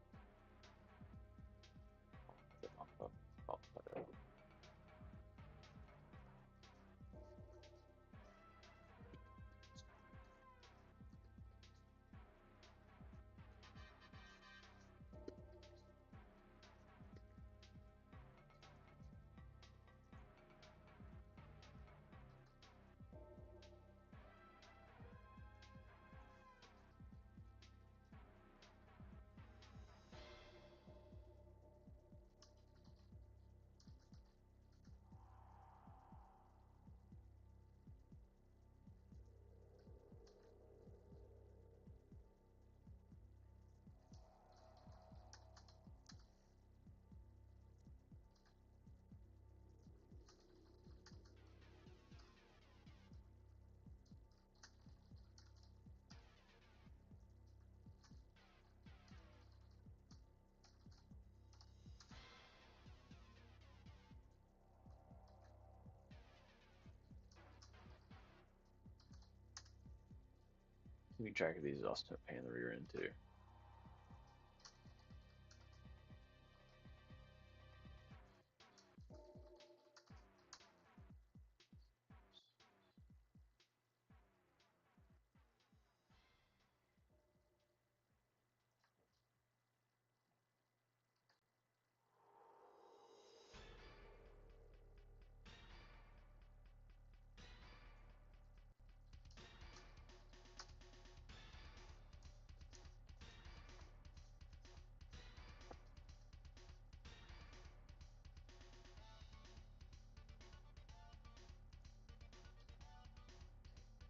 Keeping track of these is also a pain in the rear end too.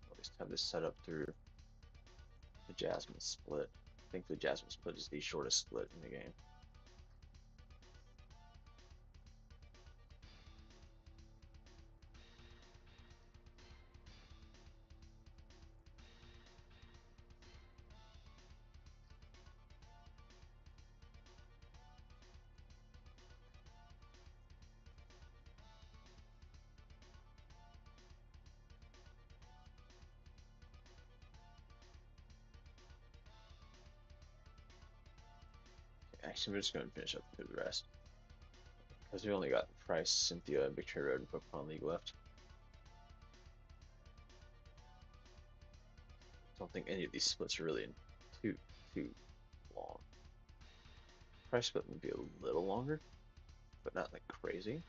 At least have this set up through the Jasmine split. I think the Jasmine split is the shortest split in the game. Actually, we're just going to finish up through the rest. Because we only got Price, Cynthia, Victoria Road, and Pokemon League left. Don't think any of these splits are really too long. Price split would be a little longer, but not like crazy.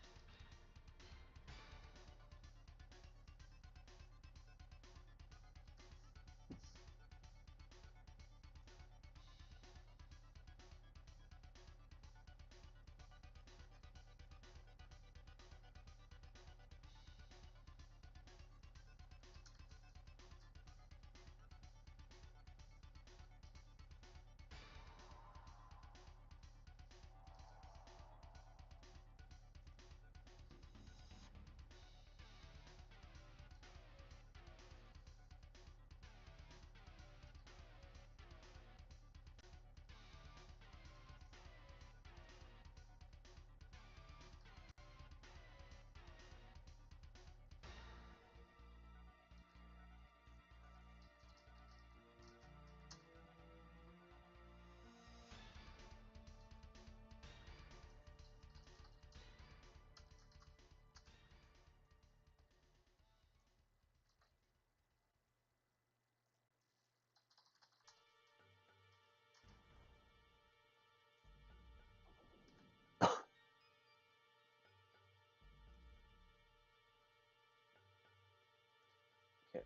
Okay.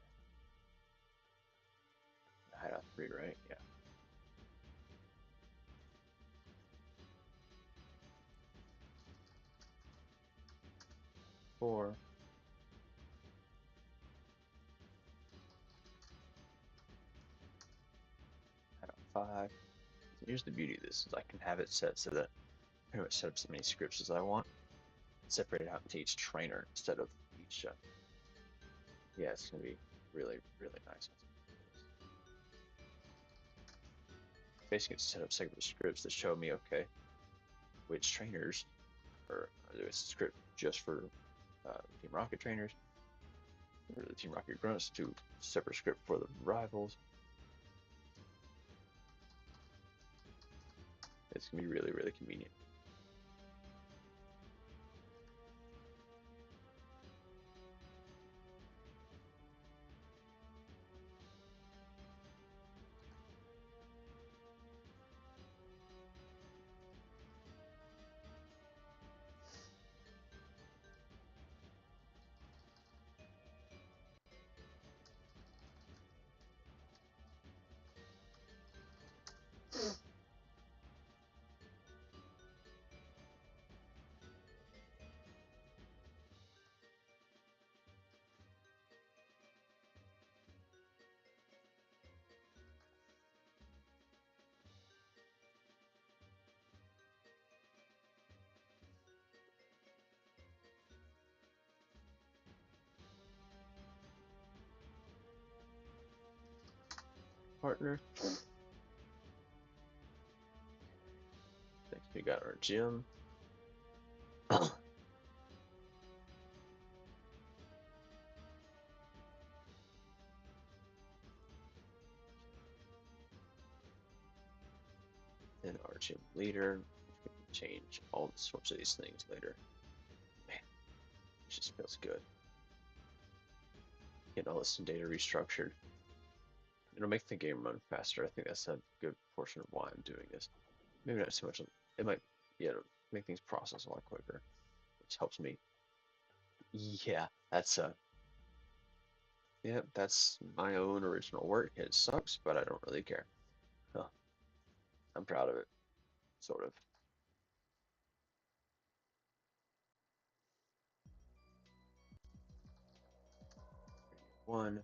Hideout 3, right? Yeah. 4. Hideout 5. Here's the beauty of this, is I can have it set so that I pretty much set up as many scripts as I want. separate it out into each trainer instead of each. Yeah, it's gonna be really, really nice. Basically, set up separate scripts that show me, okay, which trainers, or there's a script just for Team Rocket trainers, or the Team Rocket grunts, to separate script for the rivals. It's gonna be really, really convenient. Partner. Next, we got our gym. And our gym leader. We can change all sorts of these things later. Man, it just feels good. Getting all this data restructured. It'll make the game run faster. I think that's a good portion of why I'm doing this. Maybe not so much. It might, yeah, make things process a lot quicker, which helps me. Yeah, yeah, that's my own original work. It sucks, but I don't really care. Huh. I'm proud of it, sort of. One.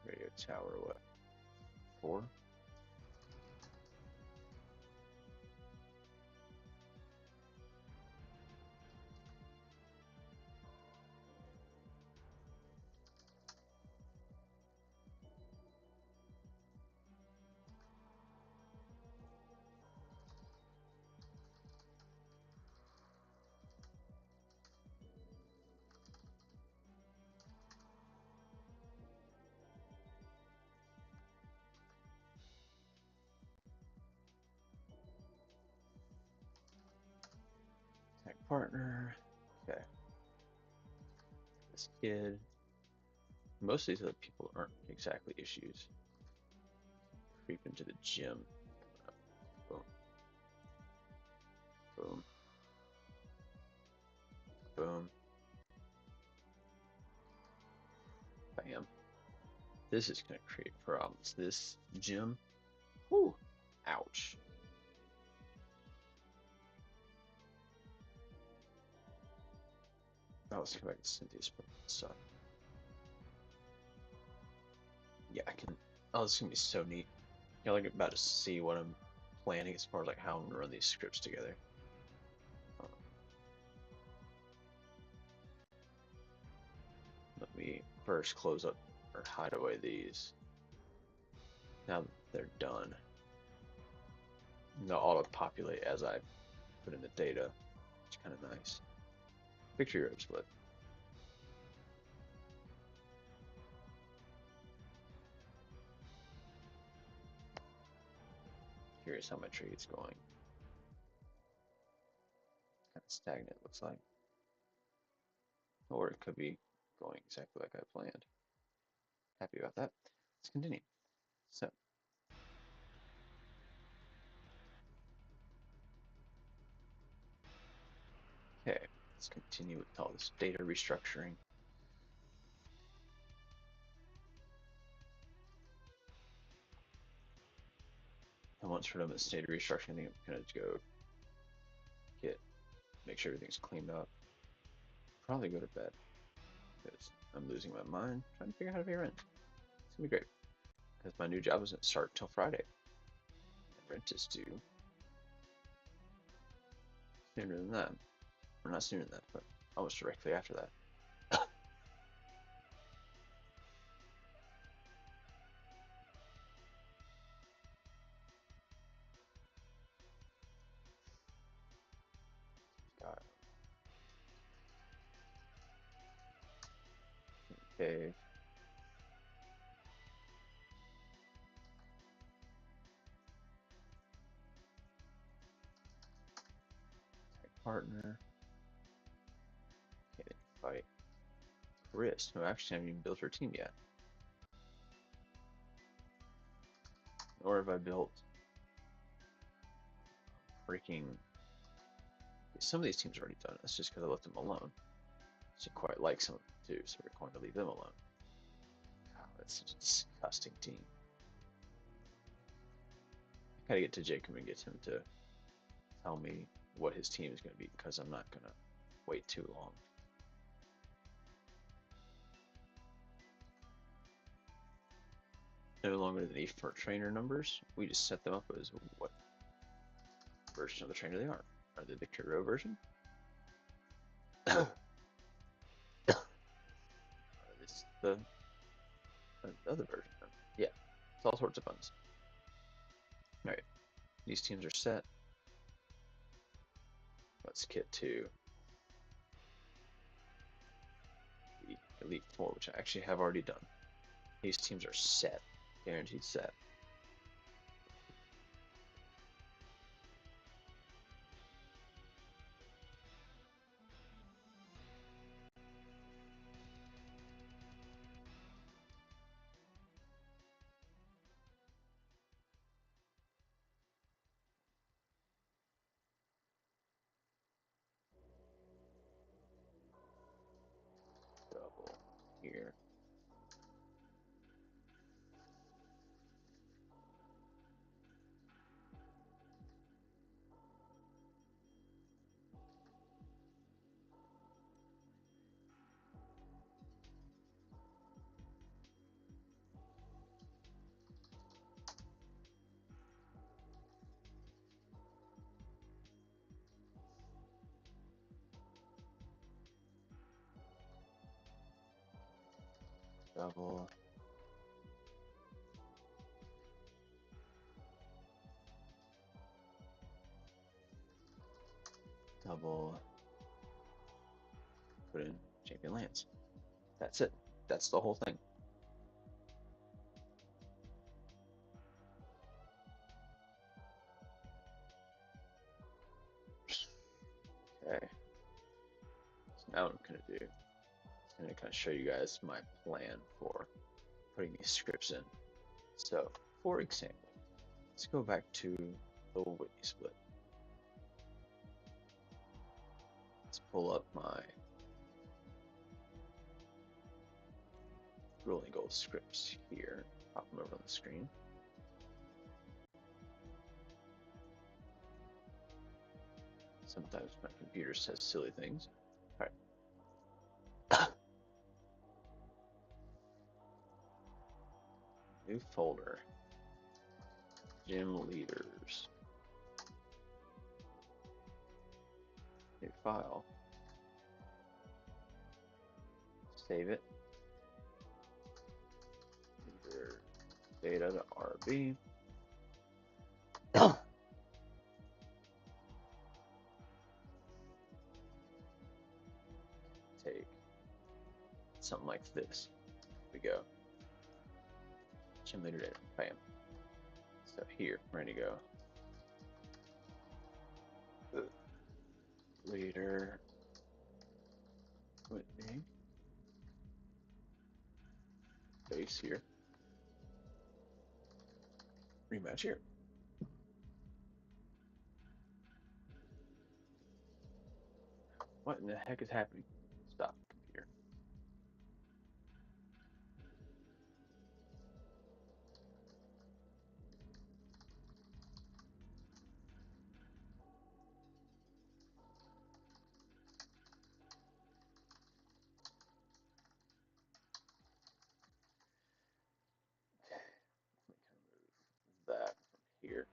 Radio tower, what? 4? Tech partner. Okay. This kid. Most of these other people aren't exactly issues. Creep into the gym. Boom. Boom. Boom. Bam. This is going to create problems. This gym. Whew. Ouch. Oh, let's go back to Cynthia's stuff. Yeah, I can. Oh, this is going to be so neat. You're like about to see what I'm planning as far as like how I'm going to run these scripts together. Let me me first close up or hide away these. Now they're done. They'll auto-populate as I put in the data, which is kind of nice. Picture your split. Curious how my tree is going. Kind of stagnant, looks like. Or it could be going exactly like I planned. Happy about that. Let's continue. So, okay, let's continue with all this data restructuring. And once we're done with this data restructuring, I think I'm gonna go make sure everything's cleaned up. Probably go to bed because I'm losing my mind trying to figure out how to pay rent. It's gonna be great because my new job doesn't start until Friday. And rent is due sooner than that. Or not sooner than that, but almost directly after that. Got cave. Partner. Okay, fight. Chris, who actually haven't even built her team yet. Or have I built freaking. Some of these teams are already done. That's just because I left them alone. She quite like some of them too, so we're going to leave them alone. God, that's such a disgusting team. I gotta get to Jacob and get him to tell me what his team is going to be because I'm not going to wait too long. No longer the need for trainer numbers. We just set them up as what version of the trainer they are. Are they the Kuro version? Are this the other version? Yeah, it's all sorts of buns. All right, these teams are set. Let's get to the Elite Four, which I actually have already done. These teams are set, guaranteed set. Double here. Double. Double. Put in Champion Lance. That's it. That's the whole thing. Okay. So now what I'm gonna do is I'm gonna kind of show you guys my plan for putting these scripts in. So, for example, let's go back to the Whitney split. Let's pull up my Grueling Gold scripts here. Pop them over on the screen. Sometimes my computer says silly things. All right. New folder. Gym leaders. New file. Save it. data to RB. Take something like this. Here we go. Gym leader data. Bam. So here, ready to go. Leader Whitney. Base here. Rematch here. What in the heck is happening? Stop, computer. Let me move that from here.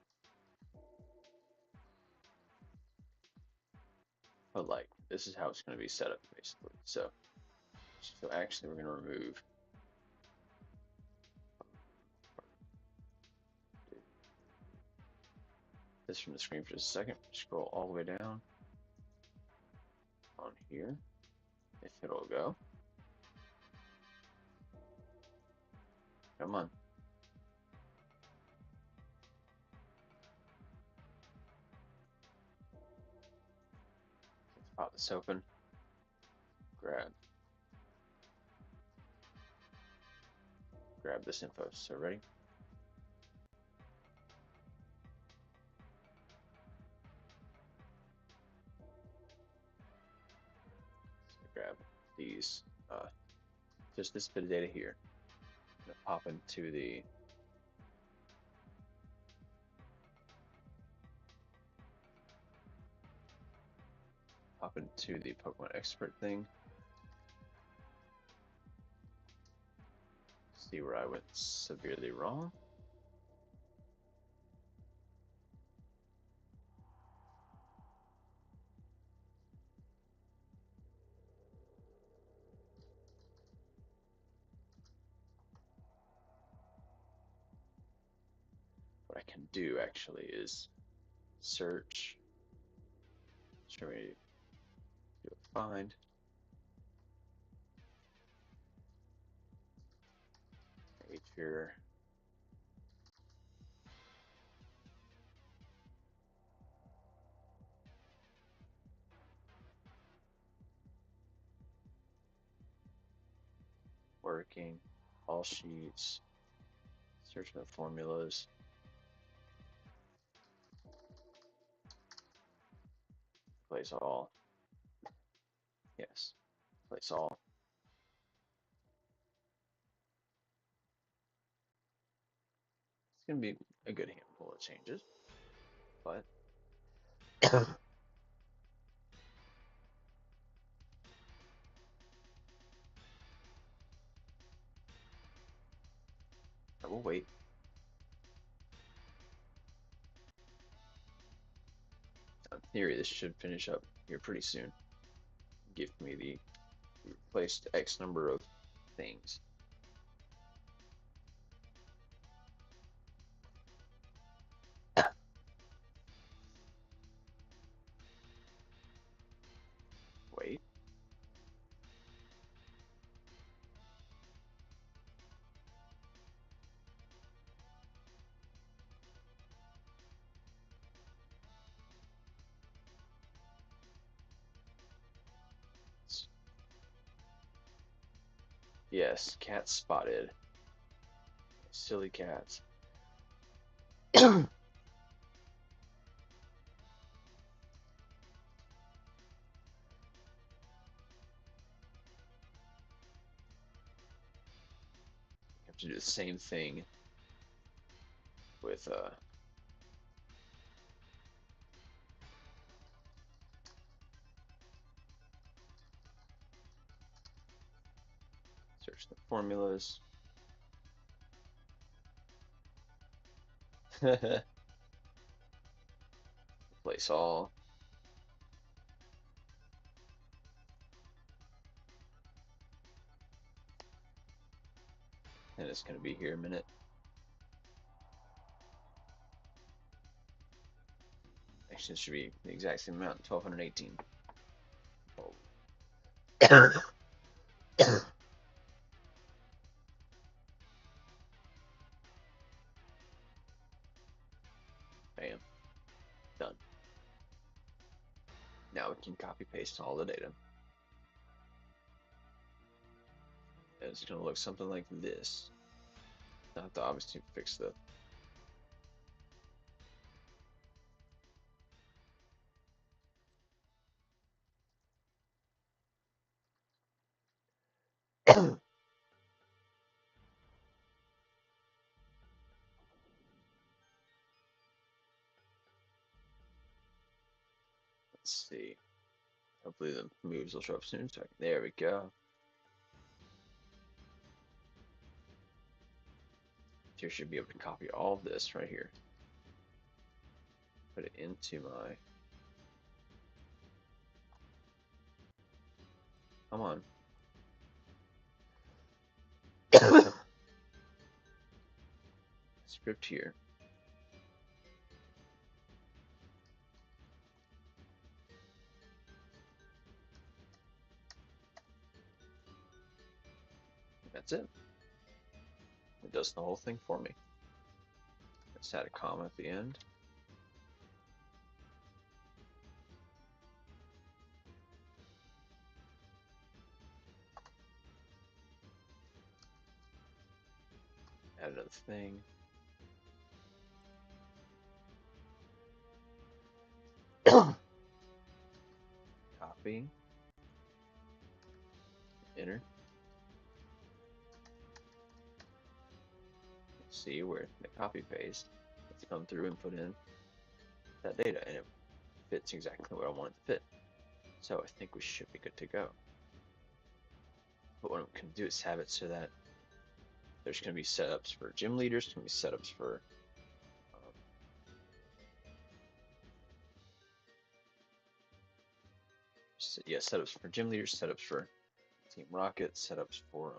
But like, this is how it's going to be set up basically. So actually, we're going to remove this from the screen for just a second. Scroll all the way down on here, if it'll go. Come on. Let's pop this open. Grab this info. So ready? So grab these, just this bit of data here. I'm gonna pop into the Pokemon expert thing. See where I went severely wrong. What I can do actually is search. Should we do a find? Nature. Working. All sheets. Search for the formulas. Place all. Yes. Place all. It's going to be a good handful of changes, but I will wait. In theory, this should finish up here pretty soon. Give me the replaced X number of things. Wait. Yes, cat spotted. Silly cats. Have to do the same thing with search the formulas. Replace all. And it's going to be here a minute. distance should be the exact same amount, 1218. Oh. Bam. Done. Now we can copy paste all the data. And it's going to look something like this. I have to obviously fix the let's see. Hopefully the moves will show up soon. So there we go. Here should be able to copy all of this right here. Put it into my. Come on. Script here. That's it. It does the whole thing for me. Let's add a comma at the end. Add another thing. Copy. Enter. See where the copy paste. Let's come through and put in that data, and it fits exactly what I want it to fit. So I think we should be good to go. But what I'm going to do is have it so that there's going to be setups for gym leaders, going to be setups for setups for gym leaders, setups for Team Rocket, setups for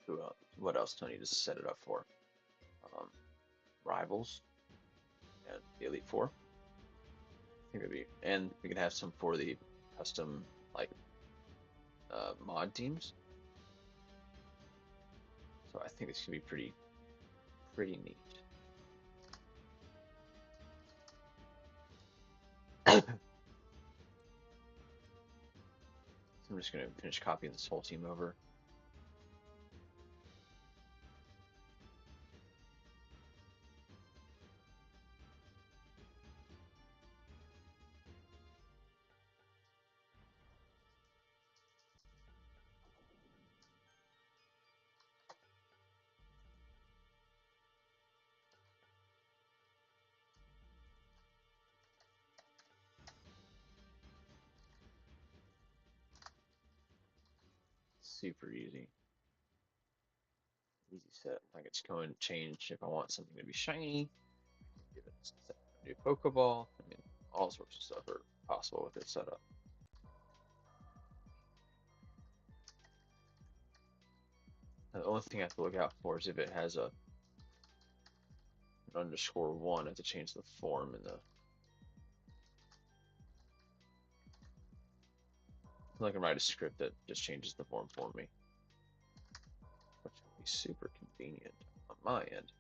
who else? What else do I need to set it up for? Rivals and the Elite Four. I think it'd be, and we could have some for the custom like mod teams. So I think this could be pretty neat. So I'm just going to finish copying this whole team over. Super easy. Easy set. I can just go and change if I want something to be shiny. Give it a new Pokeball. I mean, all sorts of stuff are possible with this setup. The only thing I have to look out for is if it has an _1, I have to change the form in the. I can write a script that just changes the form for me, which would be super convenient on my end.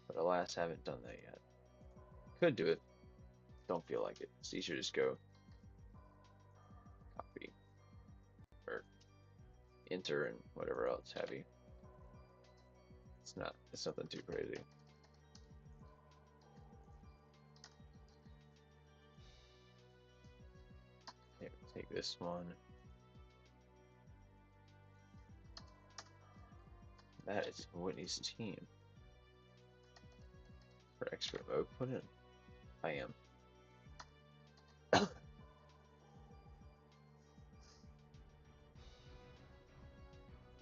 But alas, I haven't done that yet. Could do it. Don't feel like it. It's easier to just go copy or enter and whatever else have you. It's nothing too crazy. Okay, take this one. That is Whitney's team. For expert mode, put in. I am.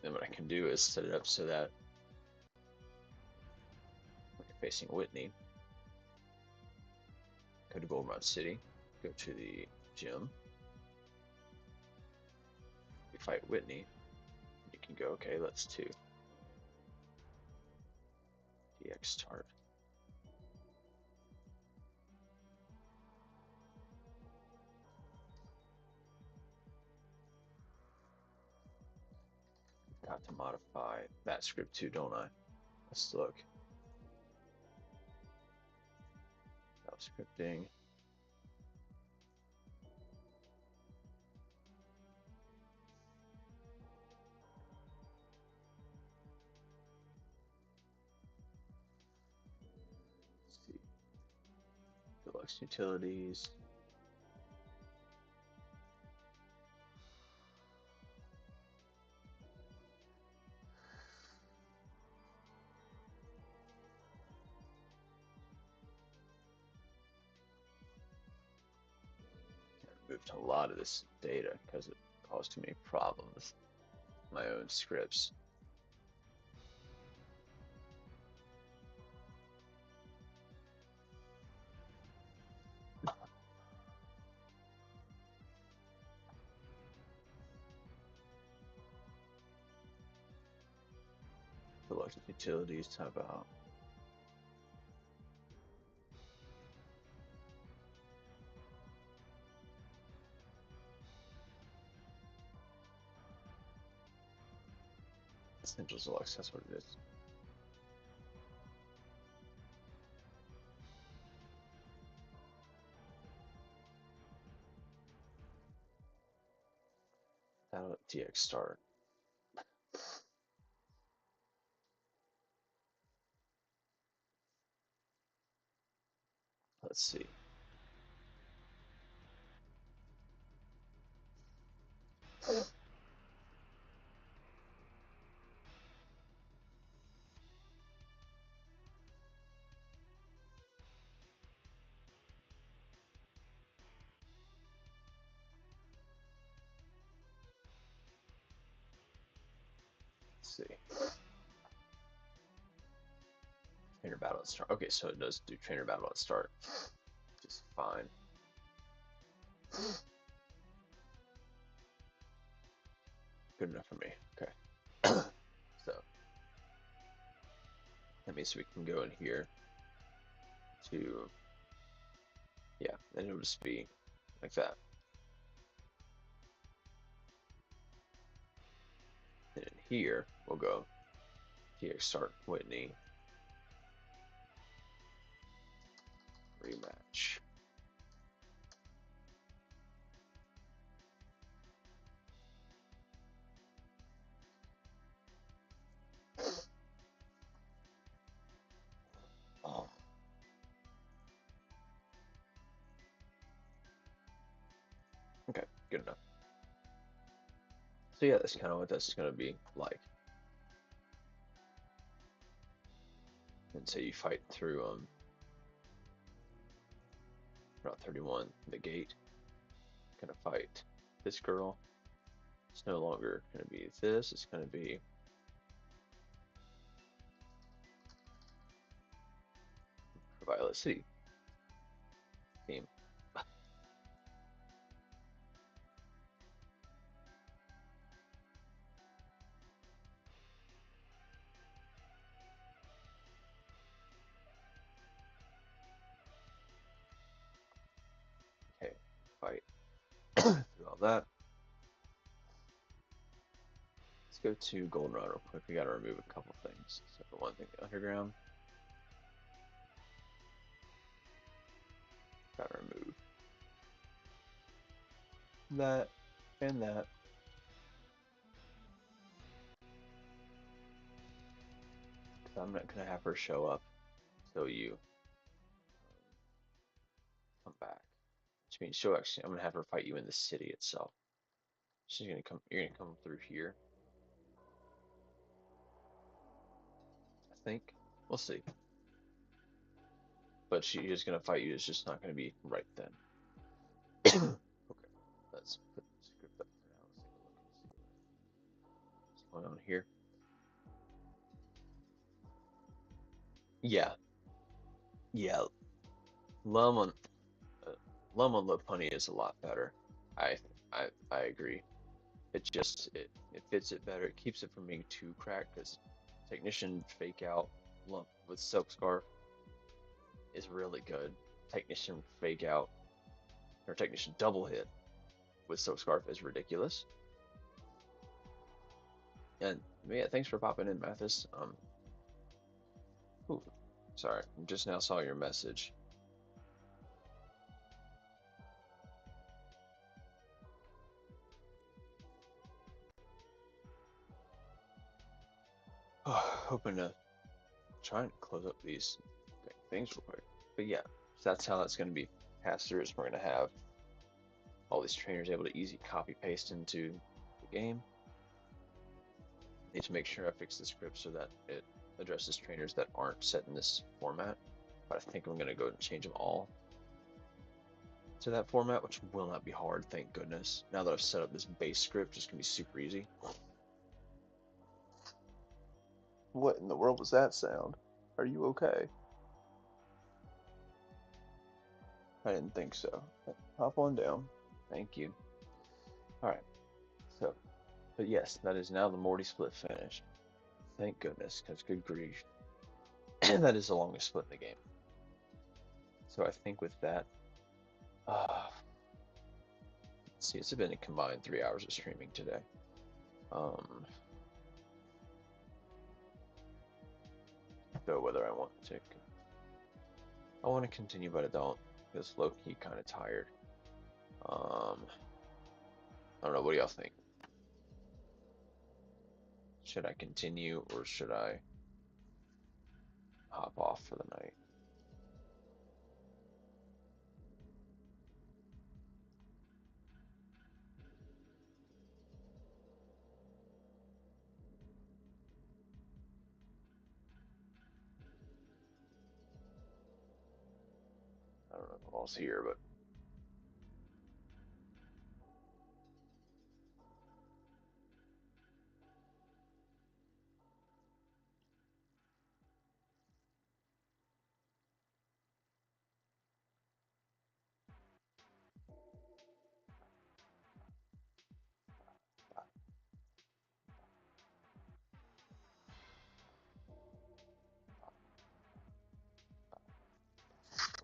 Then what I can do is set it up so that when you're facing Whitney, go to Goldenrod City, go to the gym, you fight Whitney, you can go, okay, let's do DX start. Got to modify that script too, don't I? Let's look. Scripting. Let's see. Deluxe utilities. I removed a lot of this data because it caused too many problems. My own scripts. Deluxe utilities. Talk about. Essentials Deluxe. That's what it is. That'll DX start. Let's see. Let's see. Trainer battle at start. Okay, so it does do trainer battle at start. Which is fine. Good enough for me. Okay. So that means we can go in here to, yeah, and it'll just be like that. And in here, we'll go DX start Whitney rematch. Oh. Okay, good enough. So yeah, that's kind of what that's gonna be like. And so you fight through Route 31, the gate. Gonna fight this girl. It's no longer gonna be this. It's gonna be Violet City theme. Okay, fight through all that. Let's go to Goldenrod real quick. We gotta remove a couple things. So for one thing, the underground. Gotta remove that and that. Because I'm not gonna have her show up until you come back. Which means she'll actually, I'm gonna have her fight you in the city itself. She's gonna come. You're gonna come through here. I think we'll see. But she is gonna fight you. It's just not gonna be right then. Okay, let's put the script up for now. Let's take a look and see what's going on here. Yeah, yeah. Lum on Lum on Low Punny is a lot better. I I agree. It fits it better. It keeps it from being too cracked because Technician fake out with Silk Scarf is really good. Technician fake out or Technician double hit with Silk Scarf is ridiculous. And yeah, thanks for popping in, Mathis. Ooh, sorry, just now saw your message. Hoping to try and close up these things real quick. But yeah, so that's how that's going to be passed through. Is we're going to have all these trainers able to easy copy paste into the game. Need to make sure I fix the script so that it addresses trainers that aren't set in this format. But I think I'm going to go and change them all to that format, which will not be hard, thank goodness. Now that I've set up this base script, it's going to be super easy. What in the world was that sound? Are you okay? I didn't think so. Hop on down. Thank you. Alright, so, but yes, that is now the Morty split finished. Thank goodness, because good grief. That is the longest split in the game. So I think with that, let's see, it's been a combined 3 hours of streaming today. So whether I want to continue, but I don't, because low-key kind of tired. I don't know, what do y'all think? Should I continue, or should I hop off for the night? I don't know if all's here, but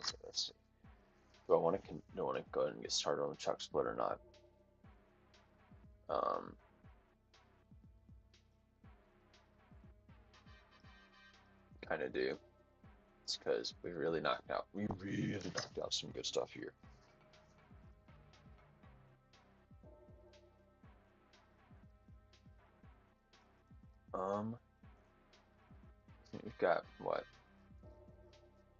okay, let's see. Do I want to go ahead and get started on the Chuck split or not? Kind of do. It's because we really knocked out some good stuff here. We've got what?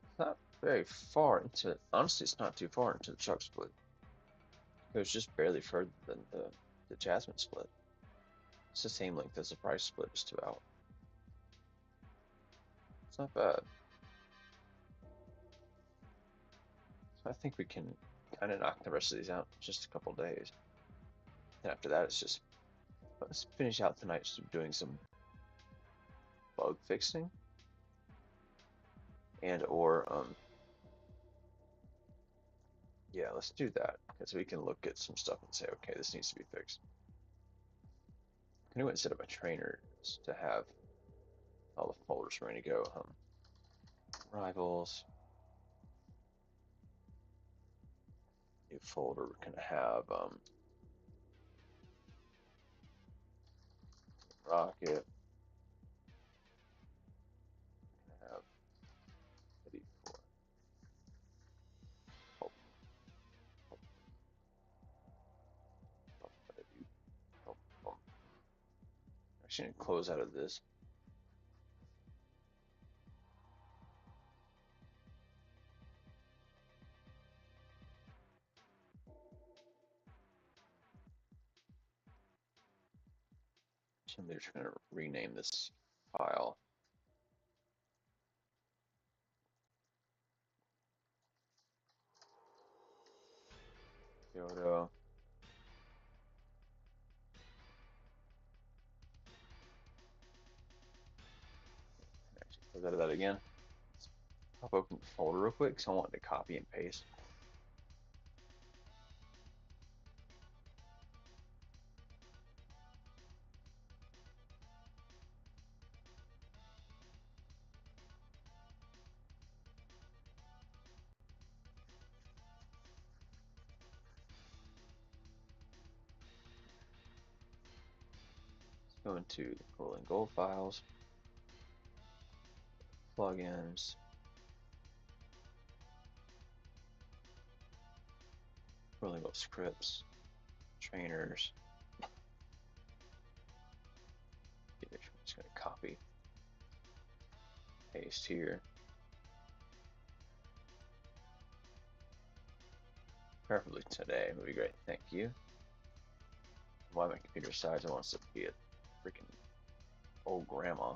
It's not very far into. Honestly, it's not too far into the Chuck split. It was just barely further than the Jasmine split. It's the same length as the Price split, just about. It's not bad. So I think we can kind of knock the rest of these out in just a couple days. And after that, it's just let's finish out tonight just doing some bug fixing and or yeah, let's do that because we can look at some stuff and say, okay, this needs to be fixed. I'm gonna set up a trainer to have all the folders ready to go. Rivals, new folder. We're gonna have Rocket. We're gonna have City 4. Oh, oh, oh, what did I do? Oh, oh. Actually, gonna close out of this. I'm just gonna rename this file. Kyoto. Actually, close out of that again. Let's pop open the folder real quick because I want to copy and paste. Go into the Grueling Gold files, plugins, Grueling Gold scripts, trainers. I'm just going to copy, paste here. Preferably today would be great. Thank you. Why my computer decides it wants to be a freaking old grandma.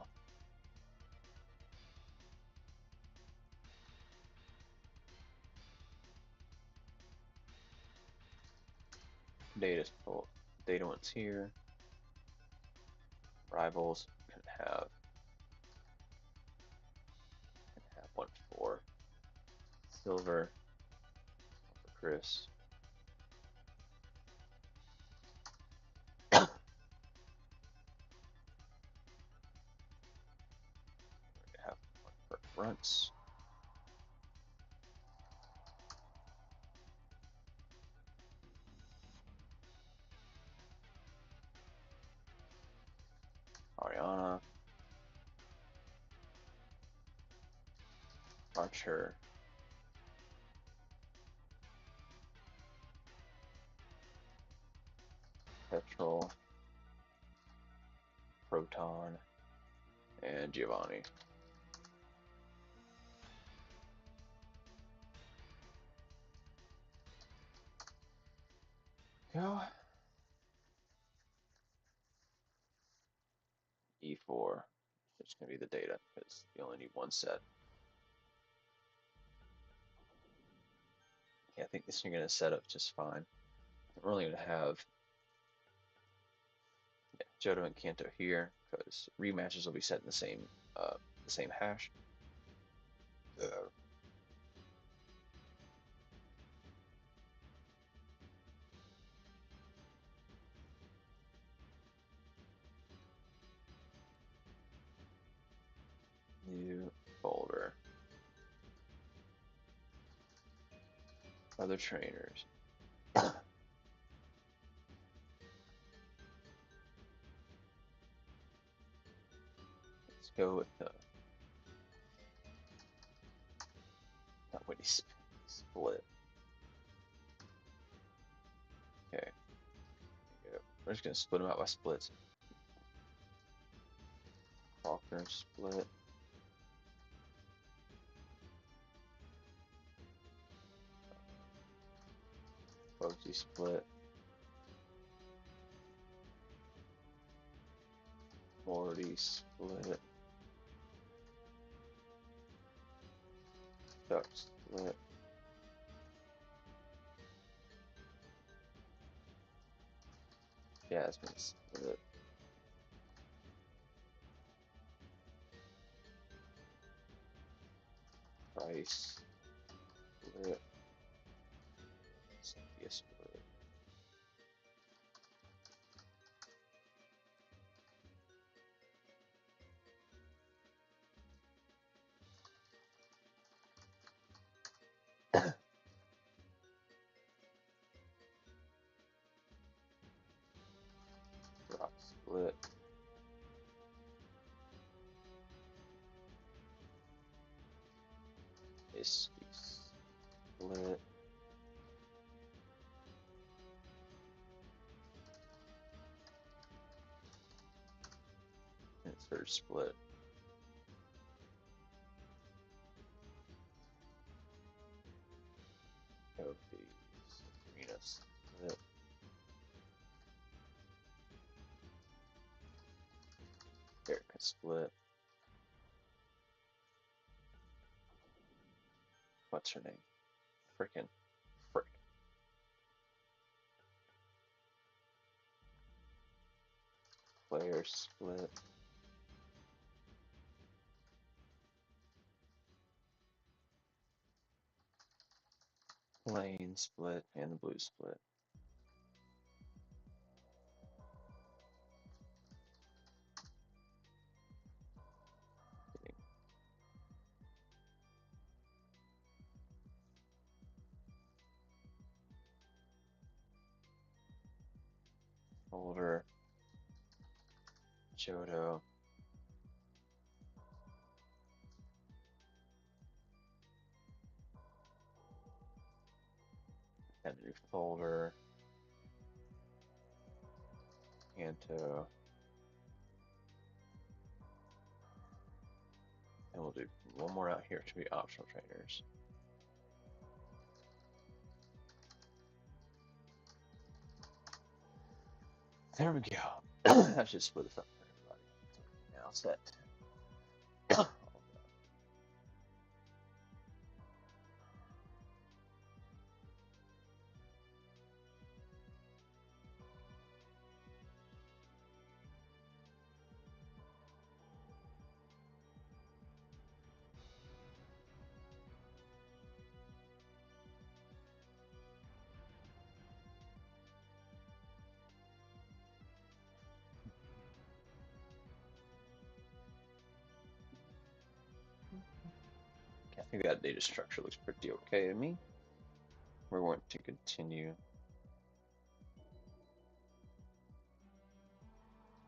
Data's full. Data one's here. Rivals can have one for silver, one for Chris. We're gonna have one for fronts. Ariana, Archer, Petrol, Proton, and Giovanni. Go. E4. It's going to be the data because you only need one set. Yeah, I think this is going to set up just fine. We're only going to have Johto and Kanto here because rematches will be set in the same hash. New folder. Other trainers. Let's go with the not what he split. Okay. We're just gonna split them out by splits. Faulkner split. Bogsy split. Morty split. Duck split. Jasmine split. Price split. Cynthia split. Rock split. Isky split. And third split. Kofi Sabrina split. Erica split. What's her name? Frickin' Frick. Player split. Lane split and the blue split. Folder. Jodo. Add a new folder. Kanto. And we'll do one more out here to be optional trainers. There we go. I should split this up for everybody. Now set. I think that data structure looks pretty okay to me. We're going to continue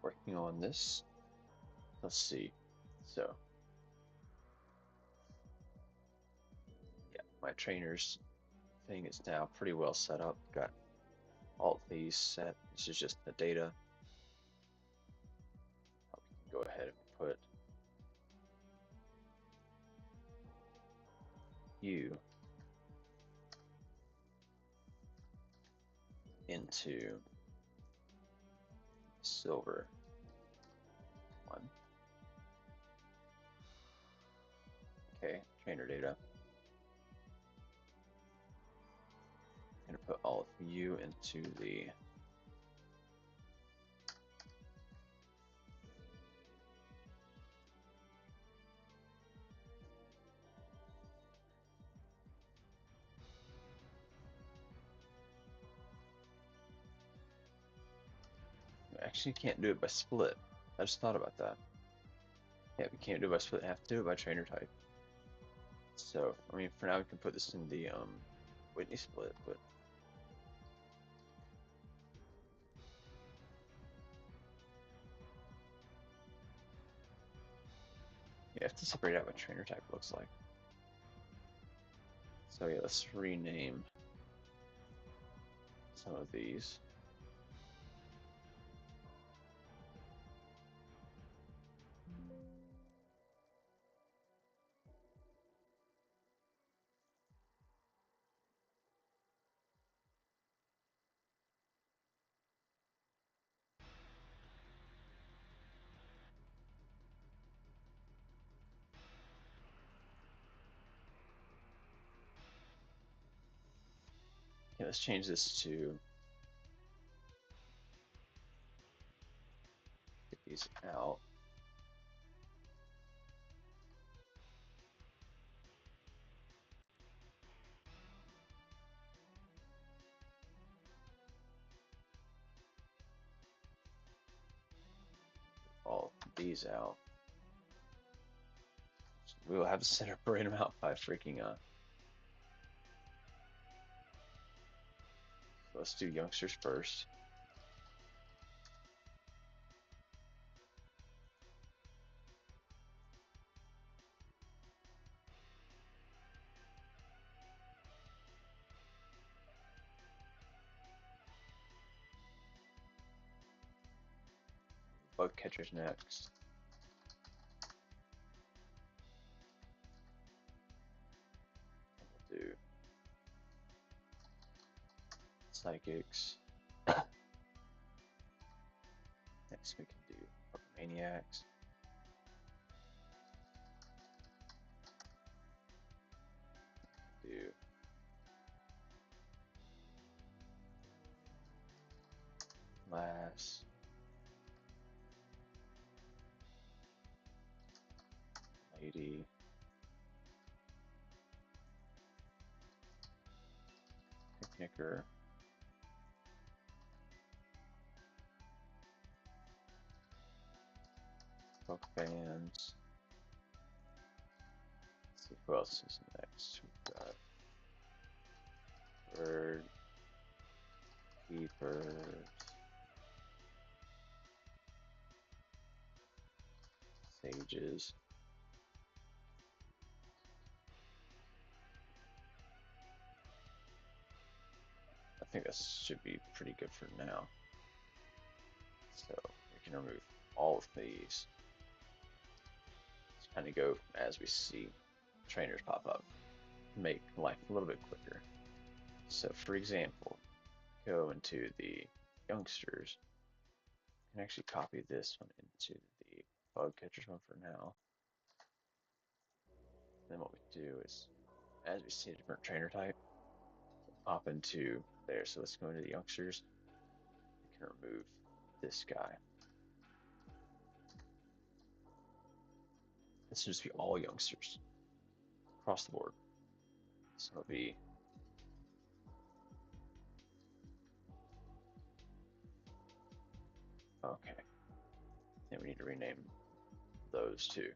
working on this. Let's see. So, yeah, my trainers thing is now pretty well set up. Got all these set. This is just the data. We can go ahead and put you into silver one. Okay, trainer data. I'm gonna put all of you into the actually can't do it by split. I just thought about that. Yeah, we can't do it by split. I have to do it by trainer type. So, I mean, for now we can put this in the Whitney split, but you have to separate out what trainer type looks like. So yeah, let's rename some of these. Okay, let's change this to get these out. All these out. We will have to separate them out by freaking let's do youngsters first. Bug catchers next. We'll do psychics. Next we can do maniacs. Do last. Lady. Picnicker. Folk bands. Let's see who else is next. We've got bird keepers. messages. I think this should be pretty good for now. So we can remove all of these. Just kind of go as we see trainers pop up. Make life a little bit quicker. So for example, go into the youngsters. You can actually copy this one into the bug catchers one for now. Then what we do is, as we see a different trainer type, pop into there. So let's go into the youngsters. We can remove this guy. This will just be all youngsters across the board. So it'll be okay. Then we need to rename those two.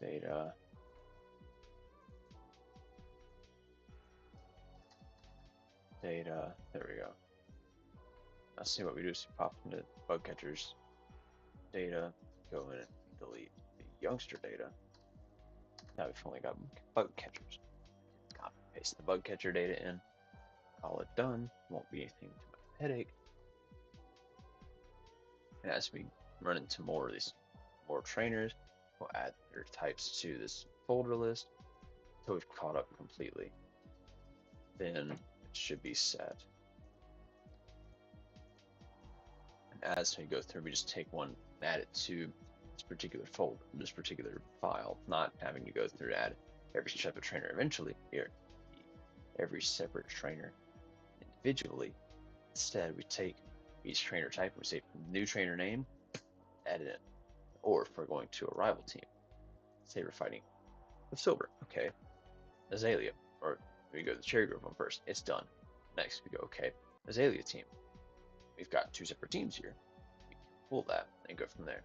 Data. Data. There we go. Now see what we do is pop into bug catchers data, go in and delete the youngster data. Now we've only got bug catchers. Copy paste the bug catcher data in, call it done. Won't be anything to my headache. And as we run into more of these more trainers, we'll add their types to this folder list until we've caught up completely. Then it should be set. And as we go through, we just take one and add it to this particular folder, this particular file, not having to go through to add every type of trainer eventually here, every separate trainer individually. Instead, we take each trainer type and we say new trainer name, add it in. Or if we're going to a rival team, say we're fighting with Silver, okay, Azalea, or we go to the Cherry Grove one first, it's done. Next, we go, okay, Azalea team. We've got two separate teams here. We can pull that and go from there.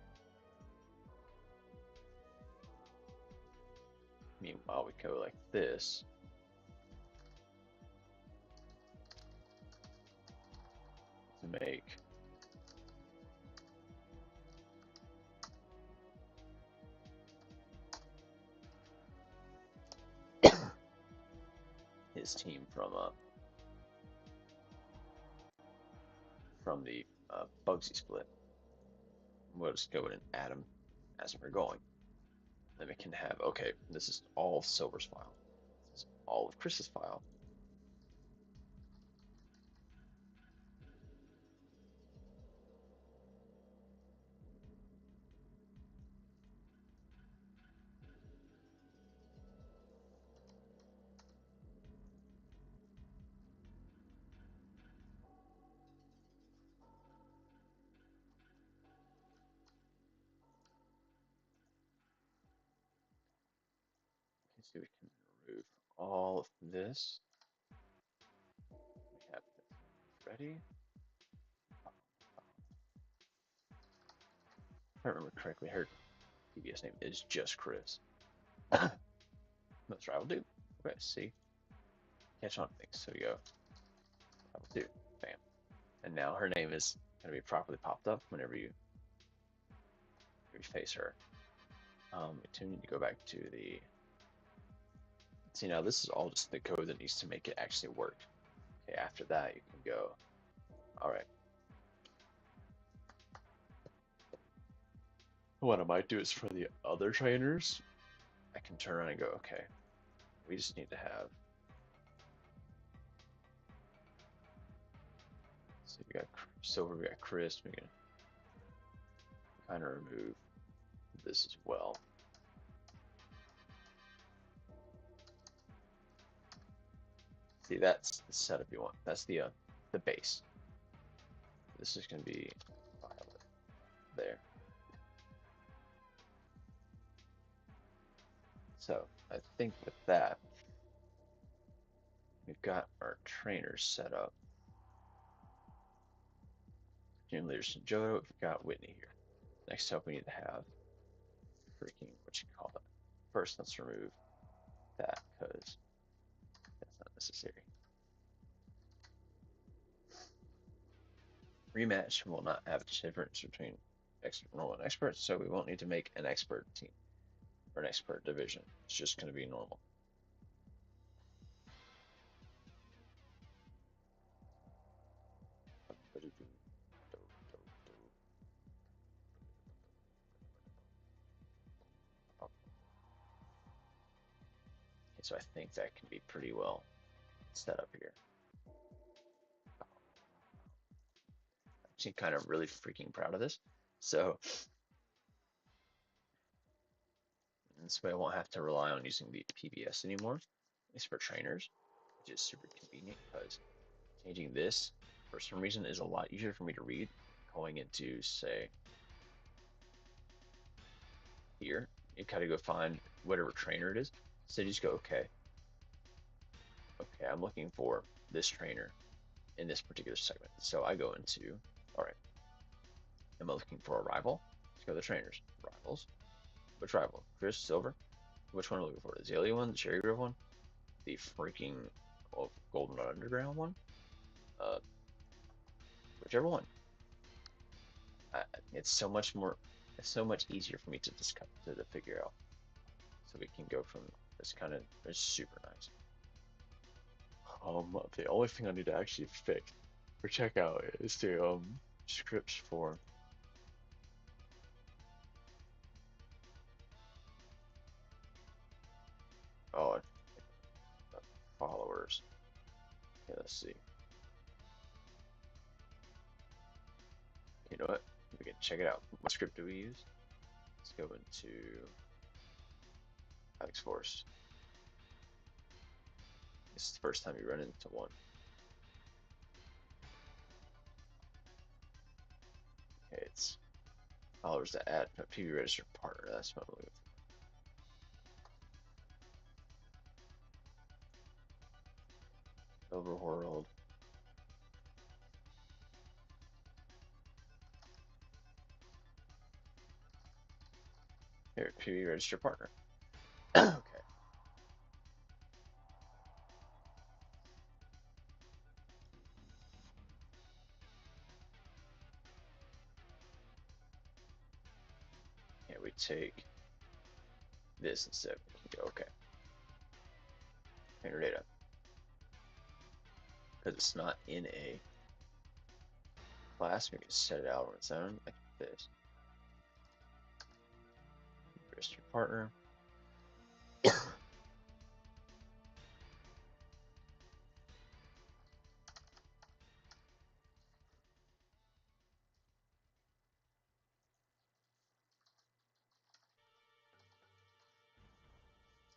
Meanwhile, we go like this. To make his team from the Bugsy split. We'll just go in and add them as we're going. Then we can have, okay, this is all of Silver's file. This is all of Chris's file. So we can remove all of this. We have this ready. If I remember correctly, her PBS name is just Chris. That's right, I will do. Okay, see. Catch on things. So we go, I will do. Bam. And now her name is going to be properly popped up whenever you face her. We need to go back to the. See, now this is all just the code that needs to make it actually work. Okay, after that, you can go, all right. What I might do is for the other trainers, I can turn around and go, okay, we just need to have. So we got Silver, we got Chris, we can kind of remove this as well. See, that's the setup you want. That's the base. This is going to be Violet there. So I think with that, we've got our trainers set up. Gym leaders Jodo, we've got Whitney here. Next up, we need to have freaking, what you call it. First, let's remove that because that's not necessary. rematch will not have a difference between normal and expert, so we won't need to make an expert team or an expert division. It's just going to be normal. Okay, so I think that can be pretty well set up here. I'm kind of really freaking proud of this. So this way I won't have to rely on using the PBS anymore, at least for trainers, which is super convenient because changing this for some reason is a lot easier for me to read going into, say, here. You kind of go find whatever trainer it is. So you just go, okay, I'm looking for this trainer in this particular segment. So I go into, all right, am I looking for a rival? Let's go to the trainers. Rivals. Which rival? Chris Silver? Which one are we looking for? The Azalea one? The Cherry Grove one? The freaking Golden Underground one? Uh, whichever one. It's so much more, it's so much easier for me to just to figure out. So we can go from this kind of, it's super nice. The only thing I need to actually fix or check out is the scripts for oh followers. Okay, let's see. You know what? We can check it out. What script do we use? Let's go into Alex Force. This is the first time you run into one. Okay, it's followers to add a PV registered partner. That's what I'm looking for. Overworld. Here, PV registered partner. Okay. Yeah, we take this instead. We can go, okay. Trainer data. Because it's not in a class, we can set it out on its own like this. Registered partner.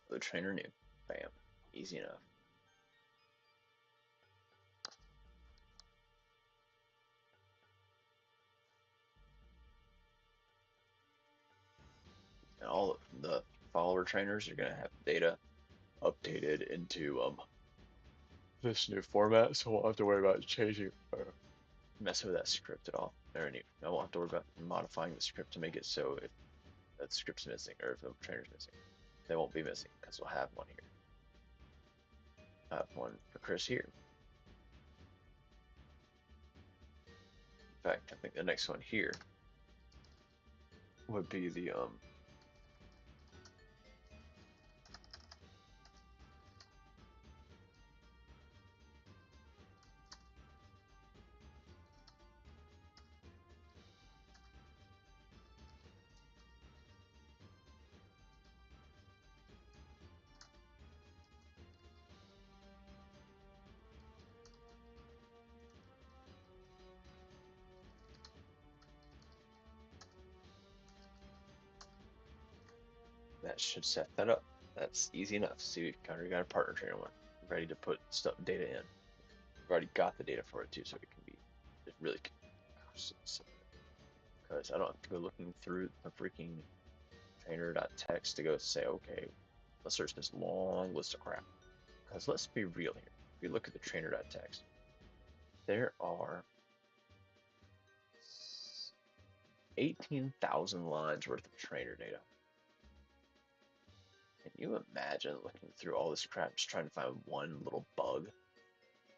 The trainer new. Bam. Easy enough. And all of the follower trainers are gonna have data updated into this new format, so I won't have to worry about changing or messing with that script at all. I won't have to worry about modifying the script to make it so if that script's missing or if the trainer's missing, they won't be missing because we'll have one here. I have one for Chris here. In fact, I think the next one here would be that should set that up. That's easy enough. See, we've already got a partner trainer one ready to put stuff data in. We've already got the data for it too, so it can be just really because I don't have to go looking through the freaking trainer.txt to go say, okay, let's search this long list of crap. Because let's be real here. If you look at the trainer.txt, there are 18,000 lines worth of trainer data. Can you imagine looking through all this crap just trying to find one little bug?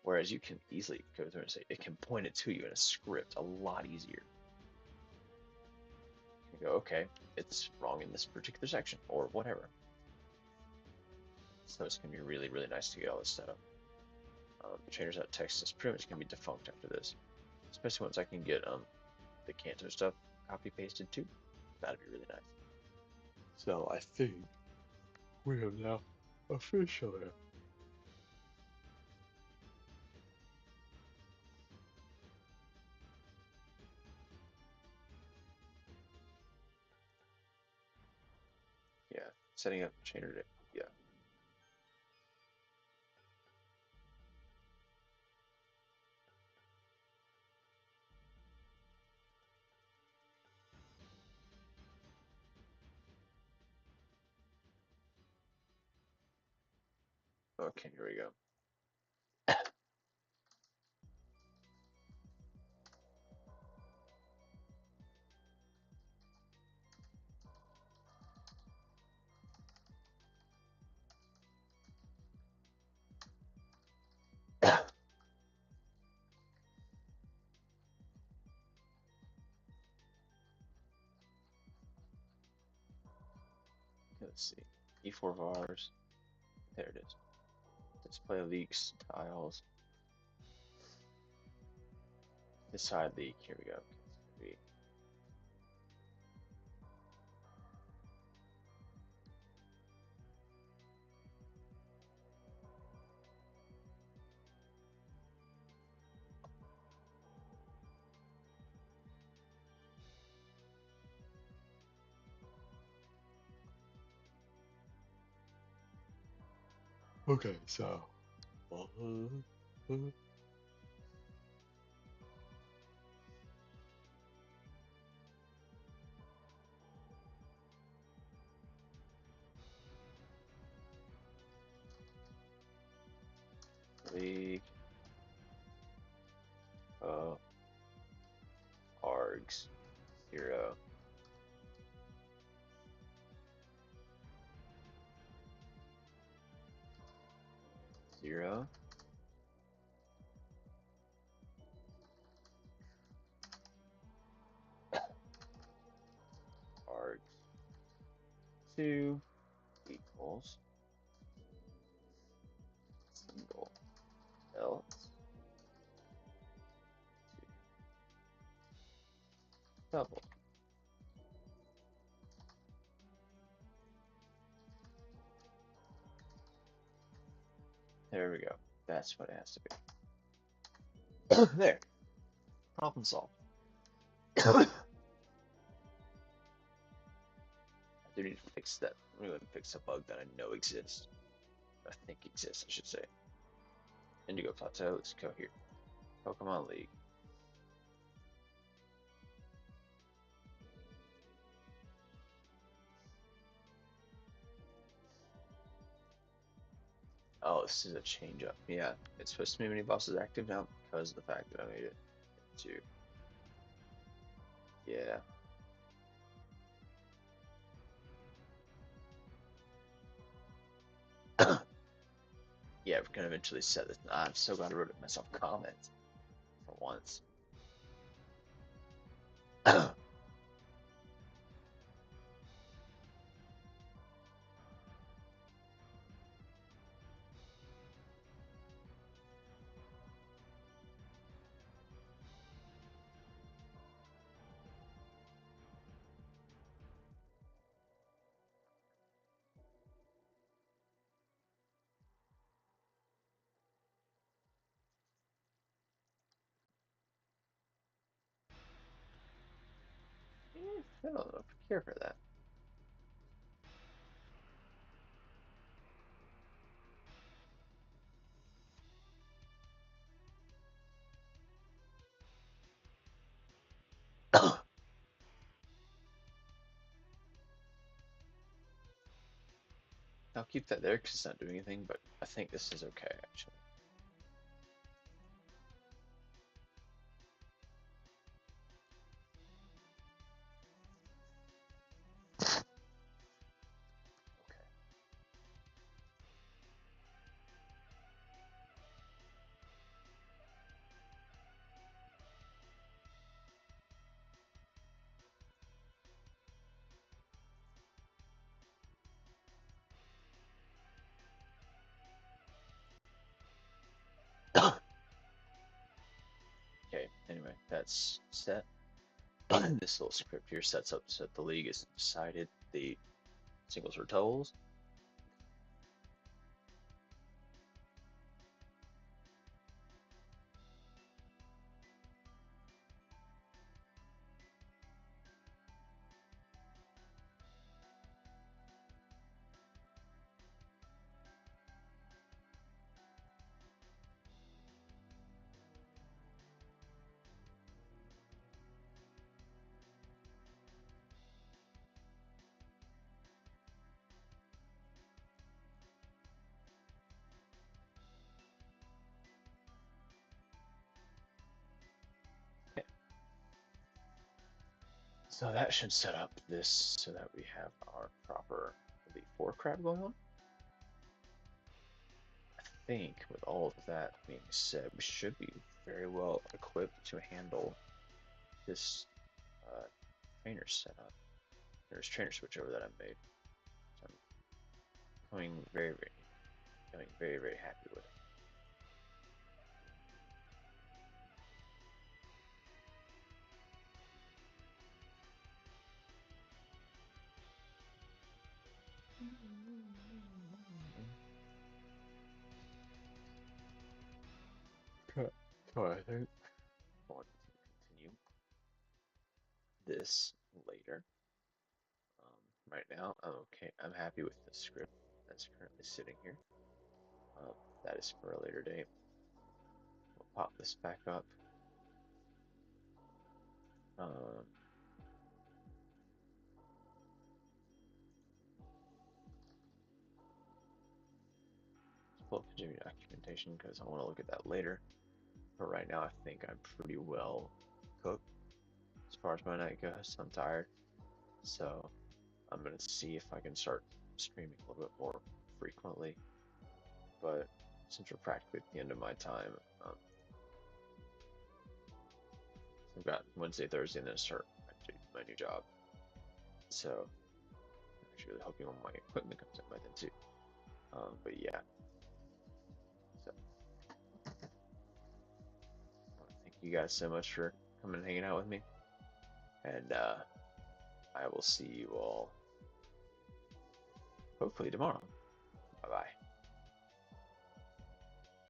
Whereas you can easily go through and say, it can point it to you in a script a lot easier. You go, okay, it's wrong in this particular section, or whatever. So it's going to be really, really nice to get all this set up. Trainers.text is pretty much going to be defunct after this. Especially once I can get the Canto stuff copy pasted too. That'd be really nice. So I think we have now officially. Yeah, setting up trainer. Yeah. Okay, here we go. Let's see. E4 vars. There it is. Display leaks, tiles. This side leak. Here we go. Okay, so. Leak. Args. 0. 0. Args. 2 equals single else double. There we go. That's what it has to be. There. Problem solved. I do need to fix that. I'm going to fix a bug that I know exists. I think exists, I should say. Indigo Plateau. Let's go here. Pokemon League. Oh, this is a change up. Yeah, it's supposed to be mini bosses active now because of the fact that I made it to. Yeah. Yeah, we're gonna eventually set this. I'm so glad I wrote it myself. Comments for once. I don't know if I care for that. I'll keep that there because it's not doing anything, but I think this is okay actually. that's set. This little script here sets up so that the league has decided the singles or doubles. Okay. So that should set up this so that we have our proper Elite Four crab going on. I think with all of that being said, we should be very well equipped to handle this uh, trainer setup. There's trainer switchover that I made. So I'm becoming very, very happy with it. Okay. So I think I want to continue this later. Right now, I'm okay. I'm happy with the script that's currently sitting here. Um, that is for a later date. We'll pop this back up. Um, let's pull up the Jimmy documentation because I want to look at that later. But right now, I think I'm pretty well cooked as far as my night goes. I'm tired, so I'm gonna see if I can start streaming a little bit more frequently. But since we're practically at the end of my time, um, I've got Wednesday, Thursday, and then start my new job. So I'm actually really hoping all my equipment comes in by then too. But yeah, so thank you guys so much for coming and hanging out with me, and I will see you all hopefully tomorrow. Bye bye.